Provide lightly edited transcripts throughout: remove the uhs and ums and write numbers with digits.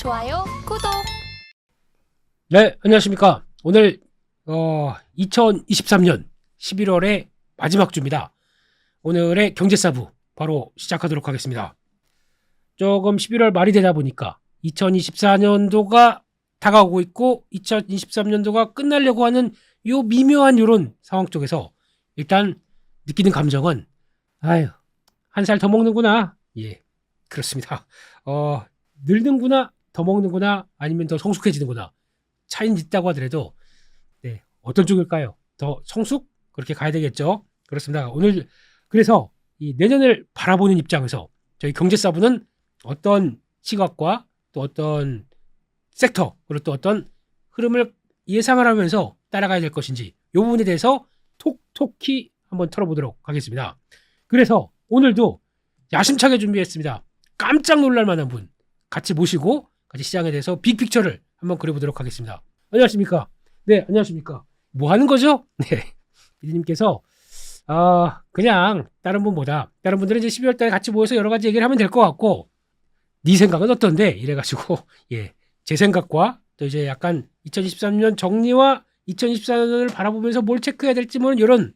좋아요, 구독. 네, 안녕하십니까. 오늘 2023년 11월의 마지막 주입니다. 오늘의 경제사부 바로 시작하도록 하겠습니다. 조금 11월 말이 되다 보니까 2024년도가 다가오고 있고 2023년도가 끝나려고 하는 요 미묘한 요런 상황 쪽에서 일단 느끼는 감정은 아유, 한 살 더 먹는구나. 예, 그렇습니다. 늙는구나, 더 먹는구나, 아니면 더 성숙해지는구나. 차이는 있다고 하더라도 네, 어떤 쪽일까요? 더 성숙? 그렇게 가야 되겠죠. 그렇습니다. 오늘 그래서 이 내년을 바라보는 입장에서 저희 경제사부는 어떤 시각과 또 어떤 섹터 그리고 또 어떤 흐름을 예상을 하면서 따라가야 될 것인지 이 부분에 대해서 톡톡히 한번 털어보도록 하겠습니다. 그래서 오늘도 야심차게 준비했습니다. 깜짝 놀랄 만한 분 같이 모시고 같이 시장에 대해서 빅픽처를 한번 그려보도록 하겠습니다. 안녕하십니까? 네, 안녕하십니까? 뭐 하는 거죠? 네, 피디님께서 그냥 다른 분보다 다른 분들은 이제 12월 달에 같이 모여서 여러 가지 얘기를 하면 될 것 같고 네 생각은 어떤데? 이래가지고 예, 제 생각과 또 이제 약간 2023년 정리와 2024년을 바라보면서 뭘 체크해야 될지 뭐 이런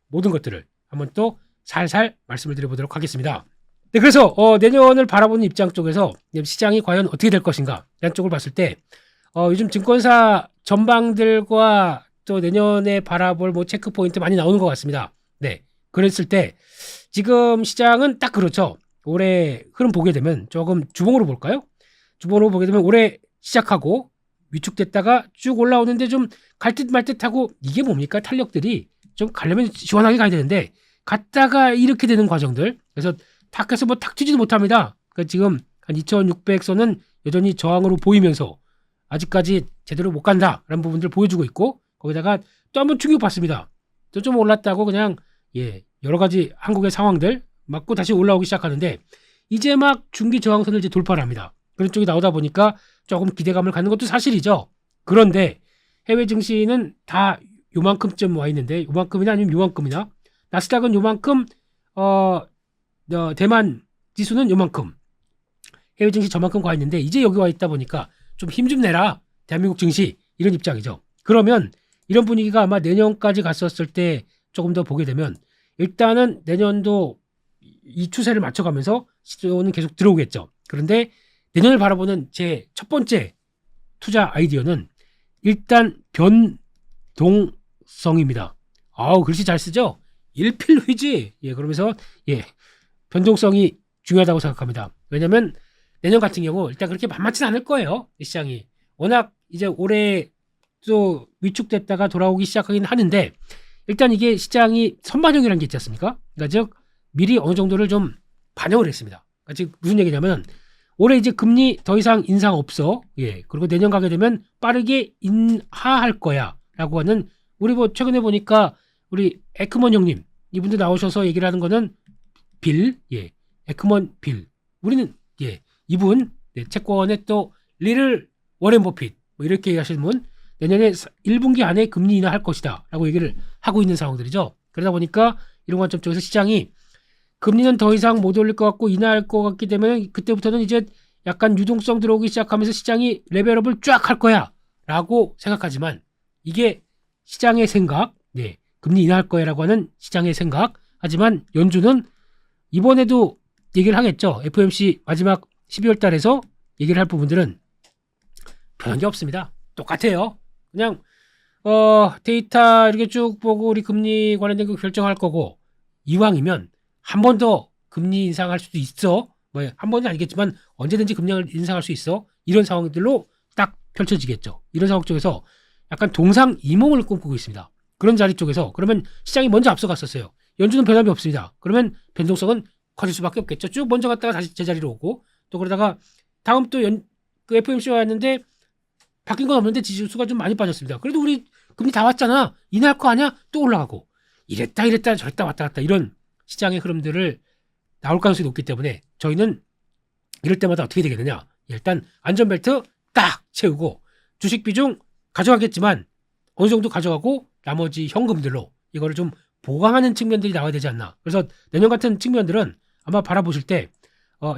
모든 것들을 한번 또 살살 말씀을 드려보도록 하겠습니다. 네, 그래서 내년을 바라보는 입장 쪽에서 시장이 과연 어떻게 될 것인가 이런 쪽을 봤을 때 요즘 증권사 전방들과 또 내년에 바라볼 뭐 체크 포인트 많이 나오는 것 같습니다. 네, 그랬을 때 지금 시장은 딱 그렇죠. 올해 흐름 보게 되면 조금 주봉으로 볼까요? 주봉으로 보게 되면 올해 시작하고 위축됐다가 쭉 올라오는데 좀 갈 듯 말 듯하고 이게 뭡니까? 탄력들이 좀 가려면 시원하게 가야 되는데 갔다가 이렇게 되는 과정들. 그래서 탁 해서 뭐 탁 튀지도 못합니다. 그러니까 지금 한 2600선은 여전히 저항으로 보이면서 아직까지 제대로 못 간다라는 부분들을 보여주고 있고 거기다가 또 한번 충격받습니다. 또 좀 올랐다고 그냥 예, 여러 가지 한국의 상황들 맞고 다시 올라오기 시작하는데 이제 막 중기 저항선을 이제 돌파를 합니다. 그런 쪽이 나오다 보니까 조금 기대감을 갖는 것도 사실이죠. 그런데 해외 증시는 다 요만큼쯤 와 있는데 요만큼이나 아니면 요만큼이나 나스닥은 요만큼 대만 지수는 요만큼 해외 증시 저만큼 가 있는데 이제 여기 와 있다 보니까 좀 힘 좀 내라 대한민국 증시 이런 입장이죠. 그러면 이런 분위기가 아마 내년까지 갔었을 때 조금 더 보게 되면 일단은 내년도 이 추세를 맞춰가면서 시초는 계속 들어오겠죠. 그런데 내년을 바라보는 제 첫 번째 투자 아이디어는 일단 변동성입니다. 아우, 글씨 잘 쓰죠? 일필루이지. 예, 그러면서 예, 변동성이 중요하다고 생각합니다. 왜냐하면 내년 같은 경우 일단 그렇게 만만치는 않을 거예요. 이 시장이 워낙 이제 올해 또 위축됐다가 돌아오기 시작하긴 하는데 일단 이게 시장이 선반영이라는 게 있지 않습니까? 그러니까 즉 미리 어느 정도를 좀 반영을 했습니다. 그러니까 즉 무슨 얘기냐면 올해 이제 금리 더 이상 인상 없어. 예, 그리고 내년 가게 되면 빠르게 인하할 거야라고 하는 우리 뭐 최근에 보니까 우리 에크먼 형님 이분도 나오셔서 얘기를 하는 거는 예, 에크먼 빌. 우리는 예, 이분 채권의 또 리를 워렌 버핏 뭐 이렇게 얘기하시는 분 내년에 1분기 안에 금리 인하할 것이다 라고 얘기를 하고 있는 상황들이죠. 그러다 보니까 이런 관점 쪽에서 시장이 금리는 더 이상 못 올릴 것 같고 인하할 것 같기 때문에 그때부터는 이제 약간 유동성 들어오기 시작하면서 시장이 레벨업을 쫙 할 거야 라고 생각하지만 이게 시장의 생각, 네, 금리 인하할 거야 라고 하는 시장의 생각. 하지만 연준은 이번에도 얘기를 하겠죠. FOMC 마지막 12월 달에서 얘기를 할 부분들은 변한 게 없습니다. 똑같아요. 그냥 데이터 이렇게 쭉 보고 우리 금리 관련된 거 결정할 거고 이왕이면 한 번 더 금리 인상할 수도 있어. 뭐 한 번은 아니겠지만 언제든지 금리 인상할 수 있어. 이런 상황들로 딱 펼쳐지겠죠. 이런 상황 쪽에서 약간 동상이몽을 꿈꾸고 있습니다. 그런 자리 쪽에서 그러면 시장이 먼저 앞서갔었어요. 연준은 변함이 없습니다. 그러면 변동성은 커질 수밖에 없겠죠. 쭉 먼저 갔다가 다시 제자리로 오고 또 그러다가 다음 또 그 FOMC가 왔는데 바뀐 건 없는데 지수가 좀 많이 빠졌습니다. 그래도 우리 금리 다 왔잖아. 인하할 거 아니야? 또 올라가고 이랬다 저랬다 왔다 갔다 이런 시장의 흐름들을 나올 가능성이 높기 때문에 저희는 이럴 때마다 어떻게 되겠느냐. 일단 안전벨트 딱 채우고 주식 비중 가져가겠지만 어느 정도 가져가고 나머지 현금들로 이거를 좀 보강하는 측면들이 나와야 되지 않나. 그래서 내년 같은 측면들은 아마 바라보실 때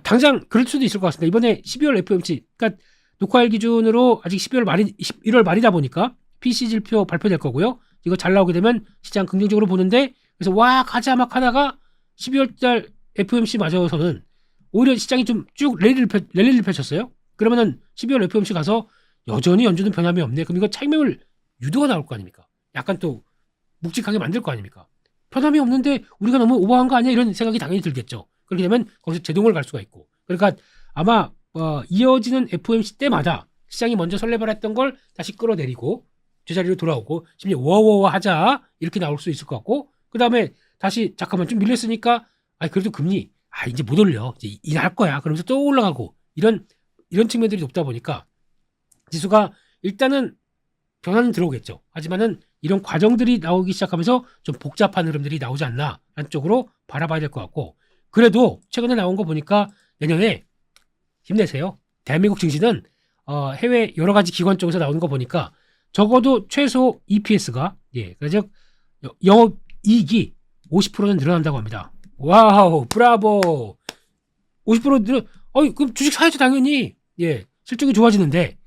당장 그럴 수도 있을 것 같습니다. 이번에 12월 FOMC, 그러니까 녹화일 기준으로 아직 11월 말이다 보니까 PC 지표 발표될 거고요. 이거 잘 나오게 되면 시장 긍정적으로 보는데, 그래서 와 가자 막 하다가 12월 달 FOMC 맞아서는 오히려 시장이 좀 쭉 랠리를 펼쳤어요. 그러면은 12월 FOMC 가서 여전히 연준은 변함이 없네. 그럼 이거 차익매물 유도가 나올 거 아닙니까? 약간 또 묵직하게 만들 거 아닙니까? 변함이 없는데 우리가 너무 오버한 거 아니야? 이런 생각이 당연히 들겠죠. 그렇게 되면 거기서 제동을 갈 수가 있고. 그러니까 아마 이어지는 FOMC 때마다 시장이 먼저 설레발했던 걸 다시 끌어내리고 제자리로 돌아오고 심지어 워워워 하자 이렇게 나올 수 있을 것 같고, 그 다음에 다시 잠깐만 좀 밀렸으니까 그래도 금리 이제 못 올려, 이제 인할 거야 그러면서 또 올라가고, 이런 측면들이 높다 보니까 지수가 일단은 변화는 들어오겠죠. 하지만은 이런 과정들이 나오기 시작하면서 좀 복잡한 흐름들이 나오지 않나 라는 쪽으로 바라봐야 될 것 같고, 그래도 최근에 나온 거 보니까 내년에 힘내세요. 대한민국 증시는 해외 여러 가지 기관 쪽에서 나오는 거 보니까 적어도 최소 EPS가 그래서 영업이익이 50%는 늘어난다고 합니다. 와우, 브라보. 50% 늘어. 그럼 주식 사야죠 당연히. 실적이 좋아지는데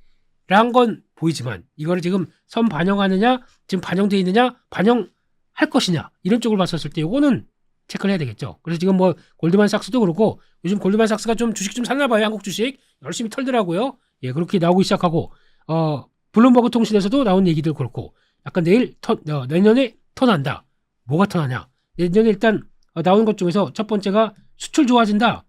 라는 건 보이지만 이거를 지금 선 반영하느냐, 지금 반영돼 있느냐, 반영할 것이냐 이런 쪽을 봤었을 때 이거는 체크를 해야 되겠죠. 그래서 지금 뭐 골드만삭스도 그렇고 요즘 골드만삭스가 좀 주식 좀 샀나 봐요. 한국 주식 열심히 털더라고요. 그렇게 나오기 시작하고 블룸버그 통신에서도 나온 얘기들 그렇고 약간 내년에 턴한다. 뭐가 턴하냐? 내년에 일단 나온 것 중에서 첫 번째가 수출 좋아진다.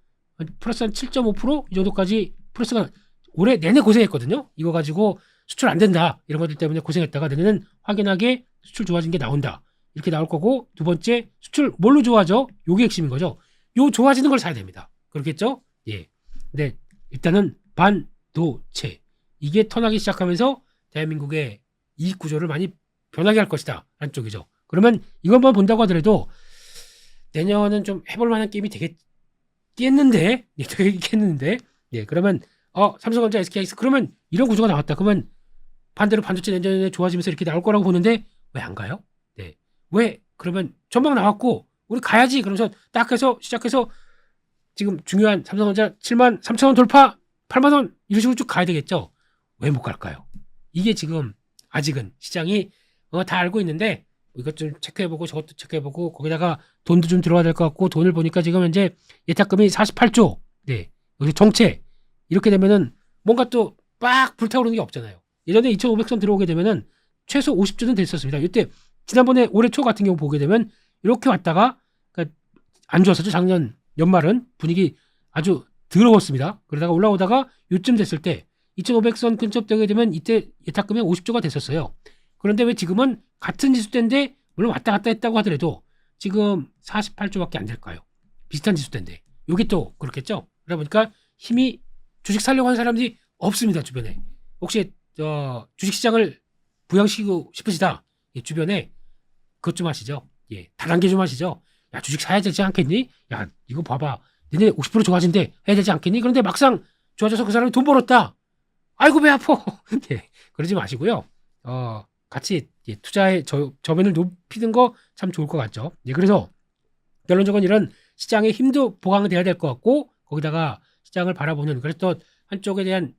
플러스 한 7.5%이 정도까지 플러스가 올해 내내 고생했거든요. 이거 가지고 수출 안 된다 이런 것들 때문에 고생했다가 내년은 확연하게 수출 좋아진 게 나온다. 이렇게 나올 거고, 두 번째 수출 뭘로 좋아져? 요게 핵심인 거죠. 요 좋아지는 걸 사야 됩니다. 그렇겠죠? 근데 일단은 반도체 이게 턴하기 시작하면서 대한민국의 이익 구조를 많이 변하게 할 것이다 라는 쪽이죠. 그러면 이것만 본다고 하더라도 내년은 좀 해볼 만한 게임이 되겠는데 그러면 삼성전자, SK하이닉스 그러면 이런 구조가 나왔다. 그러면 반대로 반도체 내년에 좋아지면서 이렇게 나올 거라고 보는데 왜 안 가요? 왜? 그러면 전망 나왔고 우리 가야지 그러면서 딱 해서 시작해서 지금 중요한 삼성전자 73,000원 돌파 80,000원 이런 식으로 쭉 가야 되겠죠. 왜 못 갈까요? 이게 지금 아직은 시장이 다 알고 있는데 이것 좀 체크해보고 저것도 체크해보고 거기다가 돈도 좀 들어와야 될 것 같고, 돈을 보니까 지금 현재 예탁금이 48조. 여기 정체 이렇게 되면은 뭔가 또 빡 불타오르는 게 없잖아요. 예전에 2,500선 들어오게 되면은 최소 50조는 됐었습니다. 이때 지난번에 올해 초 같은 경우 보게 되면 이렇게 왔다가 안 좋았었죠. 작년 연말은 분위기 아주 더러웠습니다. 그러다가 올라오다가 요쯤 됐을 때 2,500선 근접되게 되면 이때 예탁금이 50조가 됐었어요. 그런데 왜 지금은 같은 지수대인데 물론 왔다 갔다 했다고 하더라도 지금 48조밖에 안 될까요? 비슷한 지수대인데. 이게 또 그렇겠죠. 그러다 보니까 힘이 주식 살려고 하는 사람들이 없습니다. 주변에. 혹시 주식시장을 부양시키고 싶으시다. 주변에 그것 좀 하시죠. 다단계 좀 하시죠. 야, 주식 사야 되지 않겠니? 야, 이거 봐봐. 내년에 50% 좋아진대. 해야 되지 않겠니? 그런데 막상 좋아져서 그 사람이 돈 벌었다. 아이고 배 아파. 그러지 마시고요. 같이 투자의 저변을 높이는 거 참 좋을 것 같죠. 그래서 결론적으로 이런 시장의 힘도 보강돼야 될 것 같고, 거기다가 시장을 바라보는 그래서 또 한쪽에 대한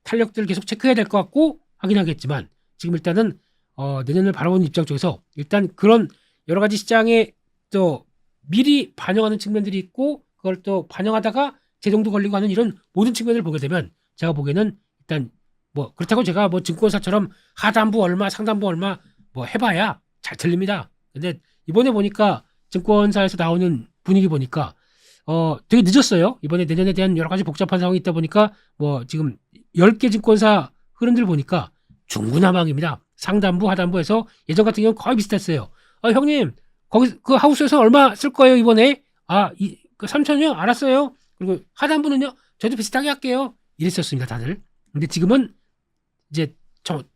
탄력들을 계속 체크해야 될 것 같고 하긴 하겠지만, 지금 일단은 내년을 바라보는 입장 쪽에서 일단 그런 여러 가지 시장에 또 미리 반영하는 측면들이 있고, 그걸 또 반영하다가 제동도 걸리고 하는 이런 모든 측면을 보게 되면 제가 보기에는 일단 뭐 그렇다고 제가 뭐 증권사처럼 하단부 얼마 상단부 얼마 뭐 해봐야 잘 틀립니다. 근데 이번에 보니까 증권사에서 나오는 분위기 보니까 되게 늦었어요. 이번에 내년에 대한 여러 가지 복잡한 상황이 있다 보니까 뭐 지금 10개 증권사 흐름들 보니까 중구난방입니다. 상단부 하단부에서 예전 같은 경우는 거의 비슷했어요. 형님 거기 그 하우스에서 얼마 쓸 거예요 이번에? 그 3천이요? 알았어요. 그리고 하단부는요? 저도 비슷하게 할게요. 이랬었습니다 다들. 근데 지금은 이제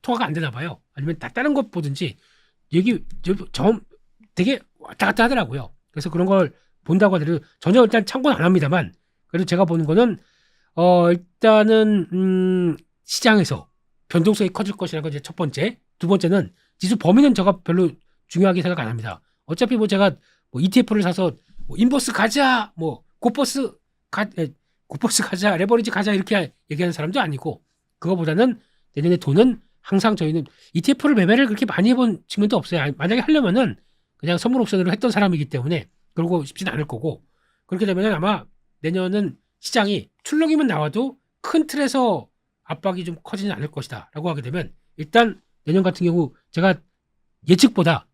통화가 안 되나 봐요. 아니면 다른 것 보든지 되게 왔다 갔다 하더라고요. 그래서 그런 걸 본다고 하더라도 전혀 일단 참고는 안 합니다만, 그래도 제가 보는 거는 일단은 시장에서 변동성이 커질 것이라는 건 이제 첫 번째. 두 번째는 지수 범위는 제가 별로 중요하게 생각 안 합니다. 어차피 뭐 제가 뭐 ETF를 사서 뭐 인버스 가자, 뭐 고버스 굿버스 가자, 레버리지 가자 이렇게 얘기하는 사람도 아니고 그거보다는 내년에 돈은 항상 저희는 ETF를 매매를 그렇게 많이 해본 측면도 없어요. 만약에 하려면은 그냥 선물 옵션으로 했던 사람이기 때문에 그러고 싶지는 않을 거고 그렇게 되면은 아마 내년은 시장이 출렁이면 나와도 큰 틀에서 압박이 좀 커지는 않을 것이다 라고 하게 되면 일단 내년 같은 경우 제가 예측보다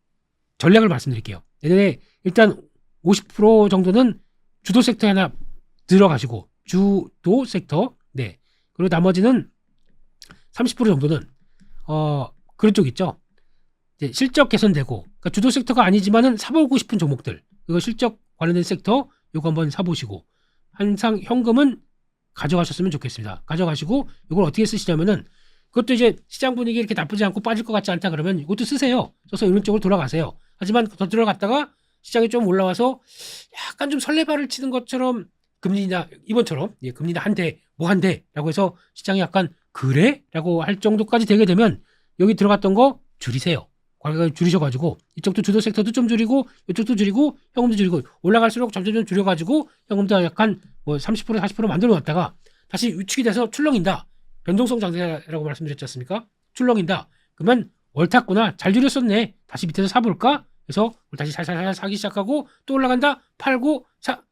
전략을 말씀드릴게요. 내년에 일단 50% 정도는 주도 섹터에 하나 들어가시고 주도 섹터 네 그리고 나머지는 30% 정도는 그런 쪽 있죠. 이제 실적 개선되고 그러니까 주도 섹터가 아니지만은 사보고 싶은 종목들 이거 실적 관련된 섹터 이거 한번 사보시고 항상 현금은 가져가셨으면 좋겠습니다. 가져가시고 이걸 어떻게 쓰시냐면은 그것도 이제 시장 분위기 이렇게 나쁘지 않고 빠질 것 같지 않다 그러면 이것도 쓰세요. 써서 이런 쪽으로 돌아가세요. 하지만 더 들어갔다가 시장이 좀 올라와서 약간 좀 설레발을 치는 것처럼 금리나 이번처럼 예, 금리나 한 대 뭐 한 대라고 해서 시장이 약간 그래? 라고 할 정도까지 되게 되면 여기 들어갔던 거 줄이세요. 과감하게 줄이셔가지고 이쪽도 주도 섹터도 좀 줄이고 이쪽도 줄이고 현금도 줄이고 올라갈수록 점점 줄여가지고 현금도 약간 뭐 30% 40% 만들어 놨다가 다시 위축이 돼서 출렁인다. 변동성 장세라고 말씀드렸지 않습니까? 출렁인다. 그러면 옳았구나. 잘 줄였었네. 다시 밑에서 사볼까? 그래서 다시 살살 사기 시작하고 또 올라간다. 팔고 사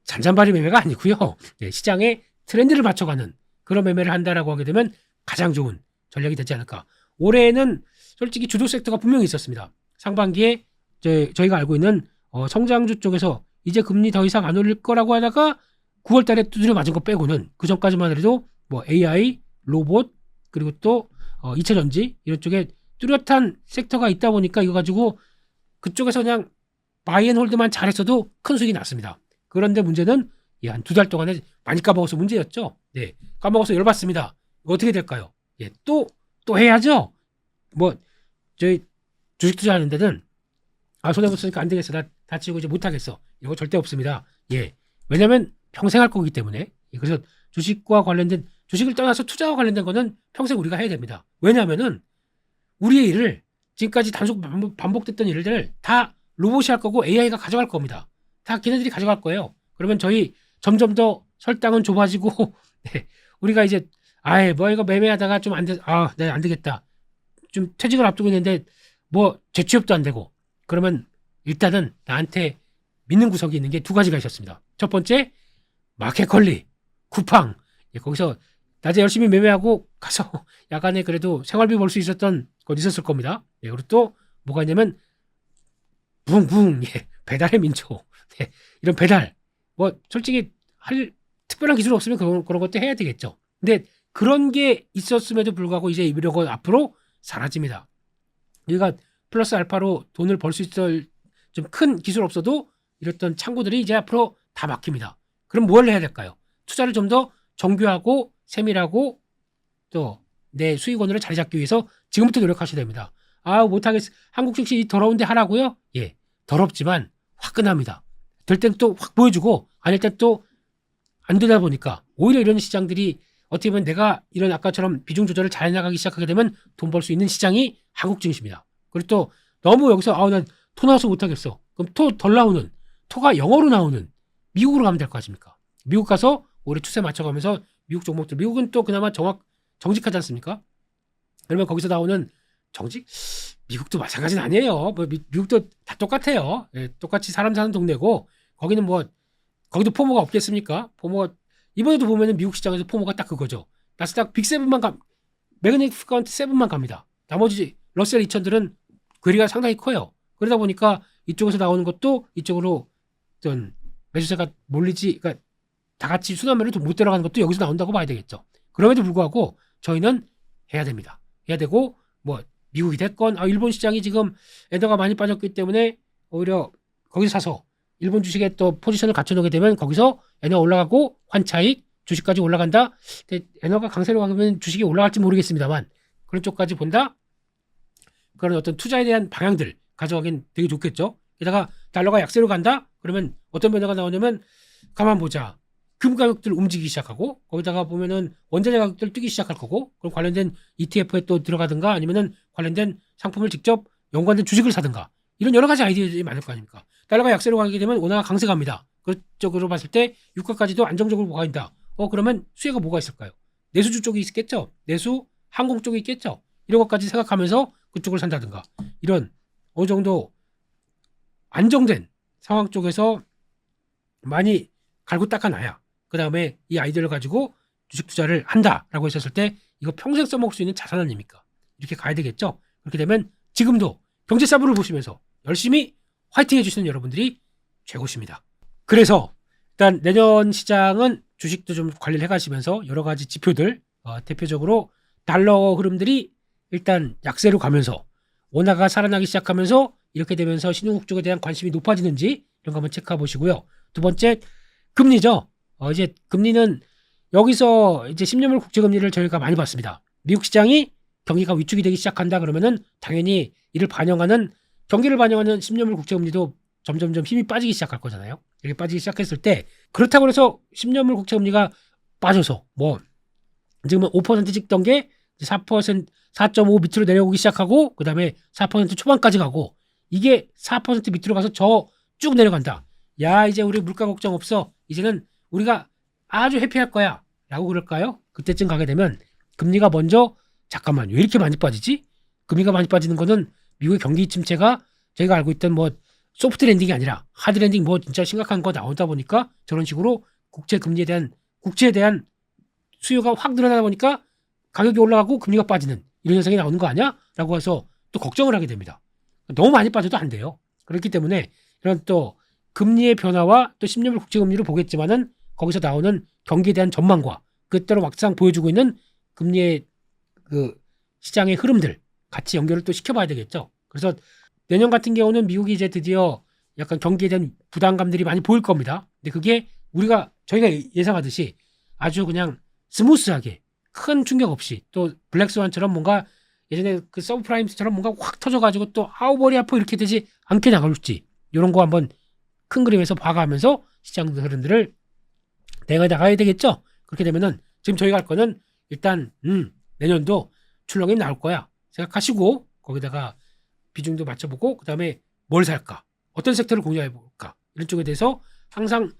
잔잔바리 매매가 아니고요. 네, 시장의 트렌드를 맞춰가는 그런 매매를 한다라고 하게 되면 가장 좋은 전략이 되지 않을까. 올해는 솔직히 주도 섹터가 분명히 있었습니다. 상반기에 저희가 알고 있는 성장주 쪽에서 이제 금리 더 이상 안 올릴 거라고 하다가 9월 달에 두드려 맞은 거 빼고는 그 전까지만 해도 뭐 AI, 로봇 그리고 또 2차 전지 이런 쪽에 뚜렷한 섹터가 있다 보니까 이거 가지고 그쪽에서 그냥 바이앤홀드만 잘했어도 큰 수익이 났습니다. 그런데 문제는 한 2달 동안에 많이 까먹어서 문제였죠. 네, 까먹어서 열받습니다. 이거 어떻게 될까요? 예, 또 해야죠. 뭐 저희 주식 투자하는 데는 손해 봤으니까 안 되겠어. 나 다치고 이제 못 하겠어. 이거 절대 없습니다. 예, 왜냐하면 평생 할 거기 때문에. 예, 그래서 주식과 관련된 주식을 떠나서 투자와 관련된 거는 평생 우리가 해야 됩니다. 왜냐하면은 우리의 일을 지금까지 단속 반복됐던 일들을 다 로봇이 할 거고 AI가 가져갈 겁니다. 다 걔네들이 가져갈 거예요. 그러면 저희 점점 더 설당은 좁아지고 네, 우리가 이제 뭐 이거 매매하다가 좀 안 돼. 네, 안 되겠다. 좀 퇴직을 앞두고 있는데 뭐 재취업도 안 되고 그러면 일단은 나한테 믿는 구석이 있는 게 두 가지가 있었습니다. 첫 번째 마켓컬리 쿠팡 거기서 낮에 열심히 매매하고 가서 야간에 그래도 생활비 벌 수 있었던 건 있었을 겁니다. 그리고 또 뭐가 있냐면 붕붕 배달의 민족 이런 배달 뭐 솔직히 할 특별한 기술 없으면 그런 것도 해야 되겠죠. 근데 그런 게 있었음에도 불구하고 이제 이런 건 앞으로 사라집니다. 우리가 플러스 알파로 돈을 벌 수 있을 좀 큰 기술 없어도 이랬던 창구들이 이제 앞으로 다 막힙니다. 그럼 뭘 해야 될까요? 투자를 좀 더 정교하고 세밀하고 또 내 수익원으로 자리 잡기 위해서 지금부터 노력하셔야 됩니다. 못하겠어. 한국 증시 더러운데 하라고요? 예, 더럽지만 화끈합니다. 될 땐 또 확 보여주고 아닐 땐 또 안 되다 보니까 오히려 이런 시장들이 어떻게 보면 내가 이런 아까처럼 비중 조절을 잘 나가기 시작하게 되면 돈 벌 수 있는 시장이 한국 증시입니다. 그리고 또 너무 여기서 난 토 나와서 못하겠어. 그럼 토 덜 나오는 토가 영어로 나오는 미국으로 가면 될 거 아닙니까? 미국 가서 올해 추세 맞춰가면서 미국 종목들 미국은 또 그나마 정직하지 않습니까? 그러면 거기서 나오는 정직? 미국도 마찬가지는 아니에요. 뭐 미국도 다 똑같아요. 예, 똑같이 사람 사는 동네고 거기는 뭐 거기도 포모가 없겠습니까? 포모가 이번에도 보면은 미국 시장에서 포모가 딱 그거죠. 나스닥 빅7만 매그네틱 카운트 7만 갑니다. 나머지 러셀 2000들은 괴리가 상당히 커요. 그러다 보니까 이쪽에서 나오는 것도 이쪽으로 어떤 매수세가 몰리지, 그러니까 다 같이 순환매로 못 들어가는 것도 여기서 나온다고 봐야 되겠죠. 그럼에도 불구하고 저희는 해야 됩니다. 해야 되고 뭐 미국이 됐건 일본 시장이 지금 엔화가 많이 빠졌기 때문에 오히려 거기서 사서 일본 주식에 또 포지션을 갖춰놓게 되면 거기서 엔화 올라가고 환차익 주식까지 올라간다. 근데 엔화가 강세로 가면 주식이 올라갈지 모르겠습니다만 그런 쪽까지 본다. 그런 어떤 투자에 대한 방향들 가져가긴 되게 좋겠죠. 게다가 달러가 약세로 간다. 그러면 어떤 변화가 나오냐면 가만 보자. 금 가격들 움직이기 시작하고 거기다가 보면은 원자재 가격들 뛰기 시작할 거고 그럼 관련된 ETF에 또 들어가든가 아니면은 관련된 상품을 직접 연관된 주식을 사든가 이런 여러 가지 아이디어들이 많을 거 아닙니까? 달러가 약세로 가게 되면 원화가 강세 갑니다. 그쪽으로 봤을 때 유가까지도 안정적으로 보관한다. 그러면 수혜가 뭐가 있을까요? 내수주 쪽이 있겠죠. 내수 항공 쪽이 있겠죠. 이런 것까지 생각하면서 그쪽을 산다든가 이런 어느 정도 안정된 상황 쪽에서 많이 갈고 닦아놔야 그 다음에 이 아이디어를 가지고 주식 투자를 한다라고 했었을 때 이거 평생 써먹을 수 있는 자산 아닙니까? 이렇게 가야 되겠죠. 그렇게 되면 지금도 경제사부를 보시면서 열심히 화이팅 해주시는 여러분들이 최고십니다. 그래서 일단 내년 시장은 주식도 좀 관리를 해가시면서 여러 가지 지표들 대표적으로 달러 흐름들이 일단 약세로 가면서 원화가 살아나기 시작하면서 이렇게 되면서 신흥국 쪽에 대한 관심이 높아지는지 이런 거 한번 체크해 보시고요. 두 번째 금리죠. 이제 금리는 여기서 이제 10년물 국채금리를 저희가 많이 봤습니다. 미국 시장이 경기가 위축이 되기 시작한다 그러면은 당연히 이를 반영하는 경기를 반영하는 10년물 국채금리도 점점점 힘이 빠지기 시작할 거잖아요. 이렇게 빠지기 시작했을 때 그렇다고 해서 10년물 국채금리가 빠져서 뭐 지금은 5% 찍던 게 4%, 4.5 밑으로 내려오기 시작하고 그 다음에 4% 초반까지 가고 이게 4% 밑으로 가서 저 쭉 내려간다. 야 이제 우리 물가 걱정 없어. 이제는 우리가 아주 해피할 거야 라고 그럴까요? 그때쯤 가게 되면 금리가 먼저 잠깐만 왜 이렇게 많이 빠지지? 금리가 많이 빠지는 거는 미국의 경기 침체가 저희가 알고 있던 뭐 소프트 랜딩이 아니라 하드 랜딩 뭐 진짜 심각한 거 나오다 보니까 저런 식으로 국채에 대한 수요가 확 늘어나다 보니까 가격이 올라가고 금리가 빠지는 이런 현상이 나오는 거 아니야? 라고 해서 또 걱정을 하게 됩니다. 너무 많이 빠져도 안 돼요. 그렇기 때문에 이런 또 금리의 변화와 또 10년물 국채금리를 보겠지만은 거기서 나오는 경기에 대한 전망과 그때로 막상 보여주고 있는 금리의 그 시장의 흐름들 같이 연결을 또 시켜봐야 되겠죠. 그래서 내년 같은 경우는 미국이 이제 드디어 약간 경기에 대한 부담감들이 많이 보일 겁니다. 근데 그게 저희가 예상하듯이 아주 그냥 스무스하게 큰 충격 없이 또 블랙스완처럼 뭔가 예전에 그 서브프라임스처럼 뭔가 확 터져가지고 또 아우 머리 아파 이렇게 되지 않게 나갈지 이런 거 한번 큰 그림에서 봐가면서 시장 흐름들을 대응해 나가야 되겠죠. 그렇게 되면은 지금 저희가 할 거는 일단 내년도 출렁이 나올 거야 생각하시고 거기다가 비중도 맞춰보고 그 다음에 뭘 살까 어떤 섹터를 공유해볼까 이런 쪽에 대해서 항상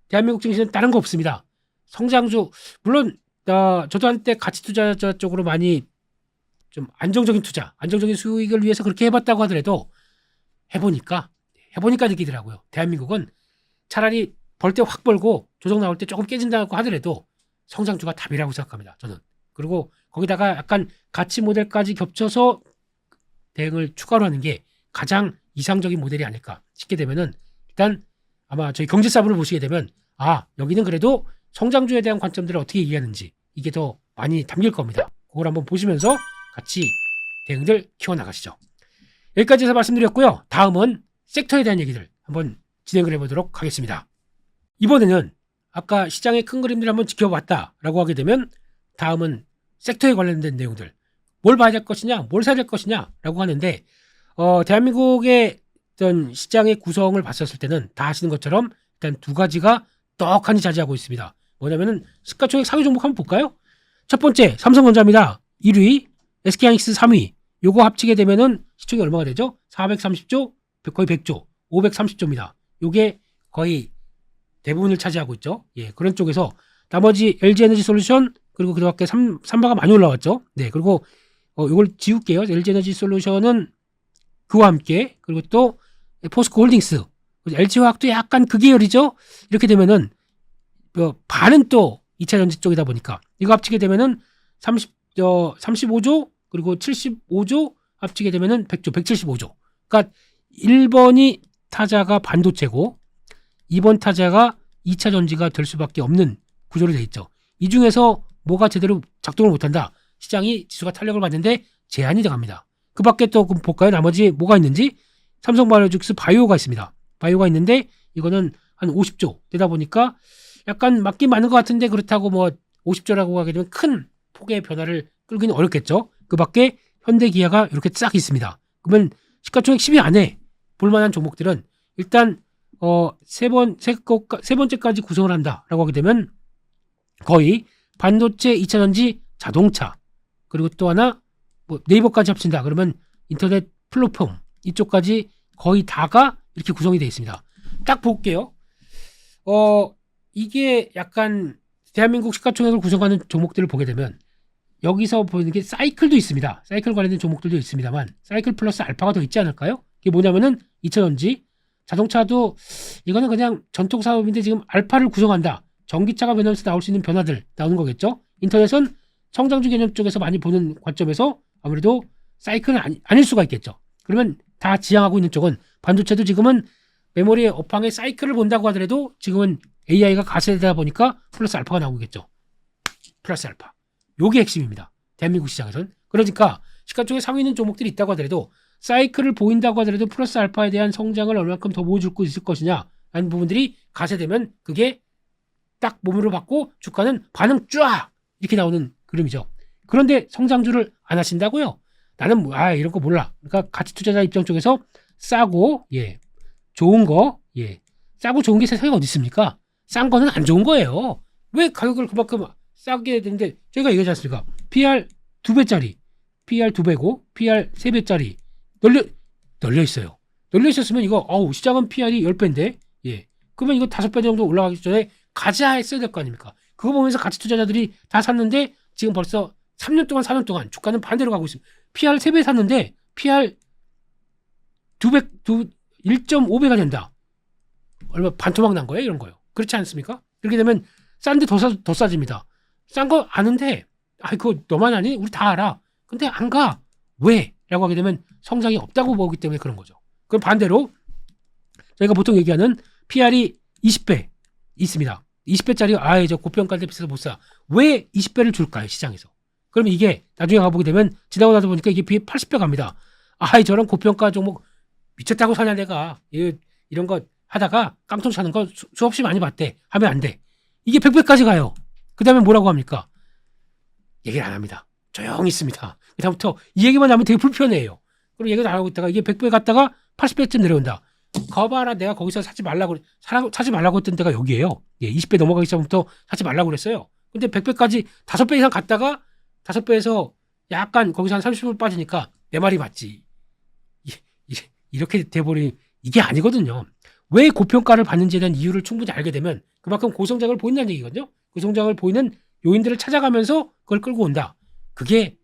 대한민국 증시는 다른 거 없습니다. 성장주 물론 저도 한때 가치 투자 쪽으로 많이 좀 안정적인 투자 안정적인 수익을 위해서 그렇게 해봤다고 하더라도 해보니까 느끼더라고요. 대한민국은 차라리 벌 때 확 벌고 조정 나올 때 조금 깨진다고 하더라도 성장주가 답이라고 생각합니다. 저는. 그리고 거기다가 약간 가치 모델까지 겹쳐서 대응을 추가로 하는 게 가장 이상적인 모델이 아닐까 싶게 되면은 일단 아마 저희 경제사부를 보시게 되면 여기는 그래도 성장주에 대한 관점들을 어떻게 이해하는지 이게 더 많이 담길 겁니다. 그걸 한번 보시면서 같이 대응들 키워나가시죠. 여기까지 해서 말씀드렸고요. 다음은 섹터에 대한 얘기들 한번 진행을 해보도록 하겠습니다. 이번에는 아까 시장의 큰 그림들을 한번 지켜봤다라고 하게 되면 다음은 섹터에 관련된 내용들 뭘 봐야 될 것이냐 뭘 사야 될 것이냐라고 하는데 대한민국의 어떤 시장의 구성을 봤었을 때는 다 아시는 것처럼 일단 두 가지가 떡하니 차지하고 있습니다. 뭐냐면은 시가총액 상위 종목 한번 볼까요? 첫 번째 삼성전자입니다. 1위 SK하이닉스 3위 요거 합치게 되면은 시총이 얼마가 되죠? 430조 거의 100조 530조입니다. 요게 거의 대부분을 차지하고 있죠. 예, 그런 쪽에서 나머지 LG에너지솔루션 그리고 그 밖에 삼바가 많이 올라왔죠. 네, 그리고 이걸 지울게요. LG에너지솔루션은 그와 함께 그리고 또 포스코홀딩스, LG화학도 약간 그 계열이죠. 이렇게 되면은 반은 또 2차전지 쪽이다 보니까 이거 합치게 되면은 35조 그리고 75조 합치게 되면은 100조, 175조. 그러니까 1번이 타자가 반도체고 2번 타자가 2차 전지가 될 수밖에 없는 구조로 되어 있죠. 이 중에서 뭐가 제대로 작동을 못한다. 시장이 지수가 탄력을 받는데 제한이 돼갑니다. 그 밖에 또 볼까요? 나머지 뭐가 있는지 삼성바이오로직스 바이오가 있습니다. 바이오가 있는데 이거는 한 50조 되다 보니까 약간 맞긴 맞는 것 같은데 그렇다고 뭐 50조라고 하게 되면 큰 폭의 변화를 끌기는 어렵겠죠. 그 밖에 현대기아가 이렇게 싹 있습니다. 그러면 시가총액 10위 안에 볼만한 종목들은 일단 세 번째까지 구성을 한다라고 하게 되면 거의 반도체, 2차전지, 자동차 그리고 또 하나 뭐 네이버까지 합친다 그러면 인터넷 플랫폼 이쪽까지 거의 다가 이렇게 구성이 되어 있습니다. 딱 볼게요. 이게 약간 대한민국 시가총액을 구성하는 종목들을 보게 되면 여기서 보이는 게 사이클도 있습니다. 사이클 관련된 종목들도 있습니다만 사이클 플러스 알파가 더 있지 않을까요? 이게 뭐냐면은 2000년지 자동차도 이거는 그냥 전통 사업인데 지금 알파를 구성한다. 전기차가 변하면서 나올 수 있는 변화들 나오는 거겠죠. 인터넷은 성장주 개념 쪽에서 많이 보는 관점에서 아무래도 사이클은 아닐 수가 있겠죠. 그러면 다 지향하고 있는 쪽은 반도체도 지금은 메모리의 업황의 사이클을 본다고 하더라도 지금은 AI가 가세되다 보니까 플러스 알파가 나오겠죠. 플러스 알파. 요게 핵심입니다. 대한민국 시장에서는. 그러니까 시가총액 상위 있는 종목들이 있다고 하더라도 사이클을 보인다고 하더라도 플러스 알파에 대한 성장을 얼마큼 더 보여줄 수 있을 것이냐 라는 부분들이 가세되면 그게 딱 몸으로 받고 주가는 반응 쫙 이렇게 나오는 그림이죠. 그런데 성장주를 안 하신다고요? 나는 이런 거 몰라. 그러니까 가치 투자자 입장 쪽에서 싸고 좋은 거 싸고 좋은 게 세상에 어디 있습니까? 싼 거는 안 좋은 거예요. 왜 가격을 그만큼 싸게 되는데 저희가 얘기하지 않습니까? PR 2배짜리 PR 2배고 PR 3배짜리 널려 있어요. 널려 있었으면 이거 시장은 PR이 10배인데 그러면 이거 5배 정도 올라가기 전에 가자 했어야 될 거 아닙니까? 그거 보면서 가치 투자자들이 다 샀는데 지금 벌써 3년 동안 4년 동안 주가는 반대로 가고 있습니다. PR 3배 샀는데 PR 1.5배가 된다. 얼마 반토막 난 거예요? 이런 거요. 그렇지 않습니까? 그렇게 되면 싼데 더 싸집니다. 싼 거 아는데 그거 너만 아니? 우리 다 알아. 근데 안 가. 왜? 라고 하게 되면 성장이 없다고 보기 때문에 그런 거죠. 그럼 반대로 저희가 보통 얘기하는 PR이 20배 있습니다. 20배짜리 저 고평가인데 비싸서 못 사. 왜 20배를 줄까요? 시장에서. 그러면 이게 나중에 가보게 되면 지나고 나서 보니까 이게 80배 갑니다. 저런 고평가 종목 미쳤다고 사냐 내가. 이런 거 하다가 깡통 차는 거 수없이 많이 봤대. 하면 안 돼. 이게 100배까지 가요. 그 다음에 뭐라고 합니까? 얘기를 안 합니다. 조용히 있습니다. 그다음부터 이 얘기만 하면 되게 불편해요. 그리고 얘기를 안 하고 있다가 이게 100배 갔다가 80배쯤 내려온다. 거봐라 내가 거기서 사지 말라고 했던 데가 여기예요. 20배 넘어가기 전부터 사지 말라고 그랬어요. 근데 100배까지 5배 이상 갔다가 5배에서 약간 거기서 한 30분 빠지니까 내 말이 맞지. 이렇게 돼버린 이게 아니거든요. 왜 고평가를 받는지에 대한 이유를 충분히 알게 되면 그만큼 고성장을 보인다는 얘기거든요. 고성장을 보이는 요인들을 찾아가면서 그걸 끌고 온다. 그게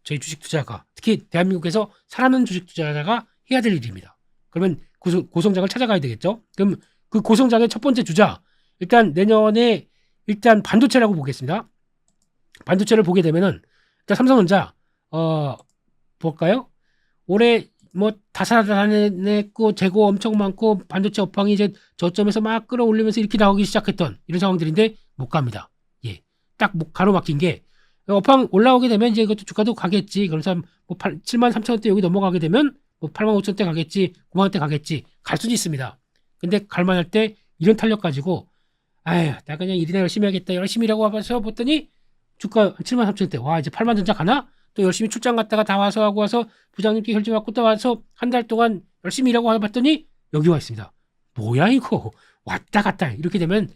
저희 주식 투자가 특히 대한민국에서 살아남는 주식 투자자가 해야 될 일입니다. 그러면 고성장을 찾아가야 되겠죠. 그럼 그 고성장의 첫 번째 주자 일단 내년에 일단 반도체라고 보겠습니다. 반도체를 보게 되면은 일단 삼성전자 볼까요? 올해 다 살아냈고 재고 엄청 많고 반도체 업황이 이제 저점에서 막 끌어올리면서 이렇게 나오기 시작했던 이런 상황들인데 못 갑니다. 딱 가로막힌 게 업황 올라오게 되면 이제 이것도 주가도 가겠지. 그래서 7만 3천 원대 여기 넘어가게 되면 8만 5천 원대 가겠지, 9만 원대 가겠지. 갈 수도 있습니다. 근데 갈만할 때 이런 탄력 가지고 나 그냥 일이나 열심히 하겠다. 열심히 일하고 와서 봤더니 주가 7만 3천 원대. 이제 8만 전자 가나? 또 열심히 출장 갔다가 다 하고 와서 부장님께 결제 받고 또 와서 한 달 동안 열심히 일하고 봤더니 여기 와 있습니다. 뭐야 이거. 왔다 갔다 이렇게 되면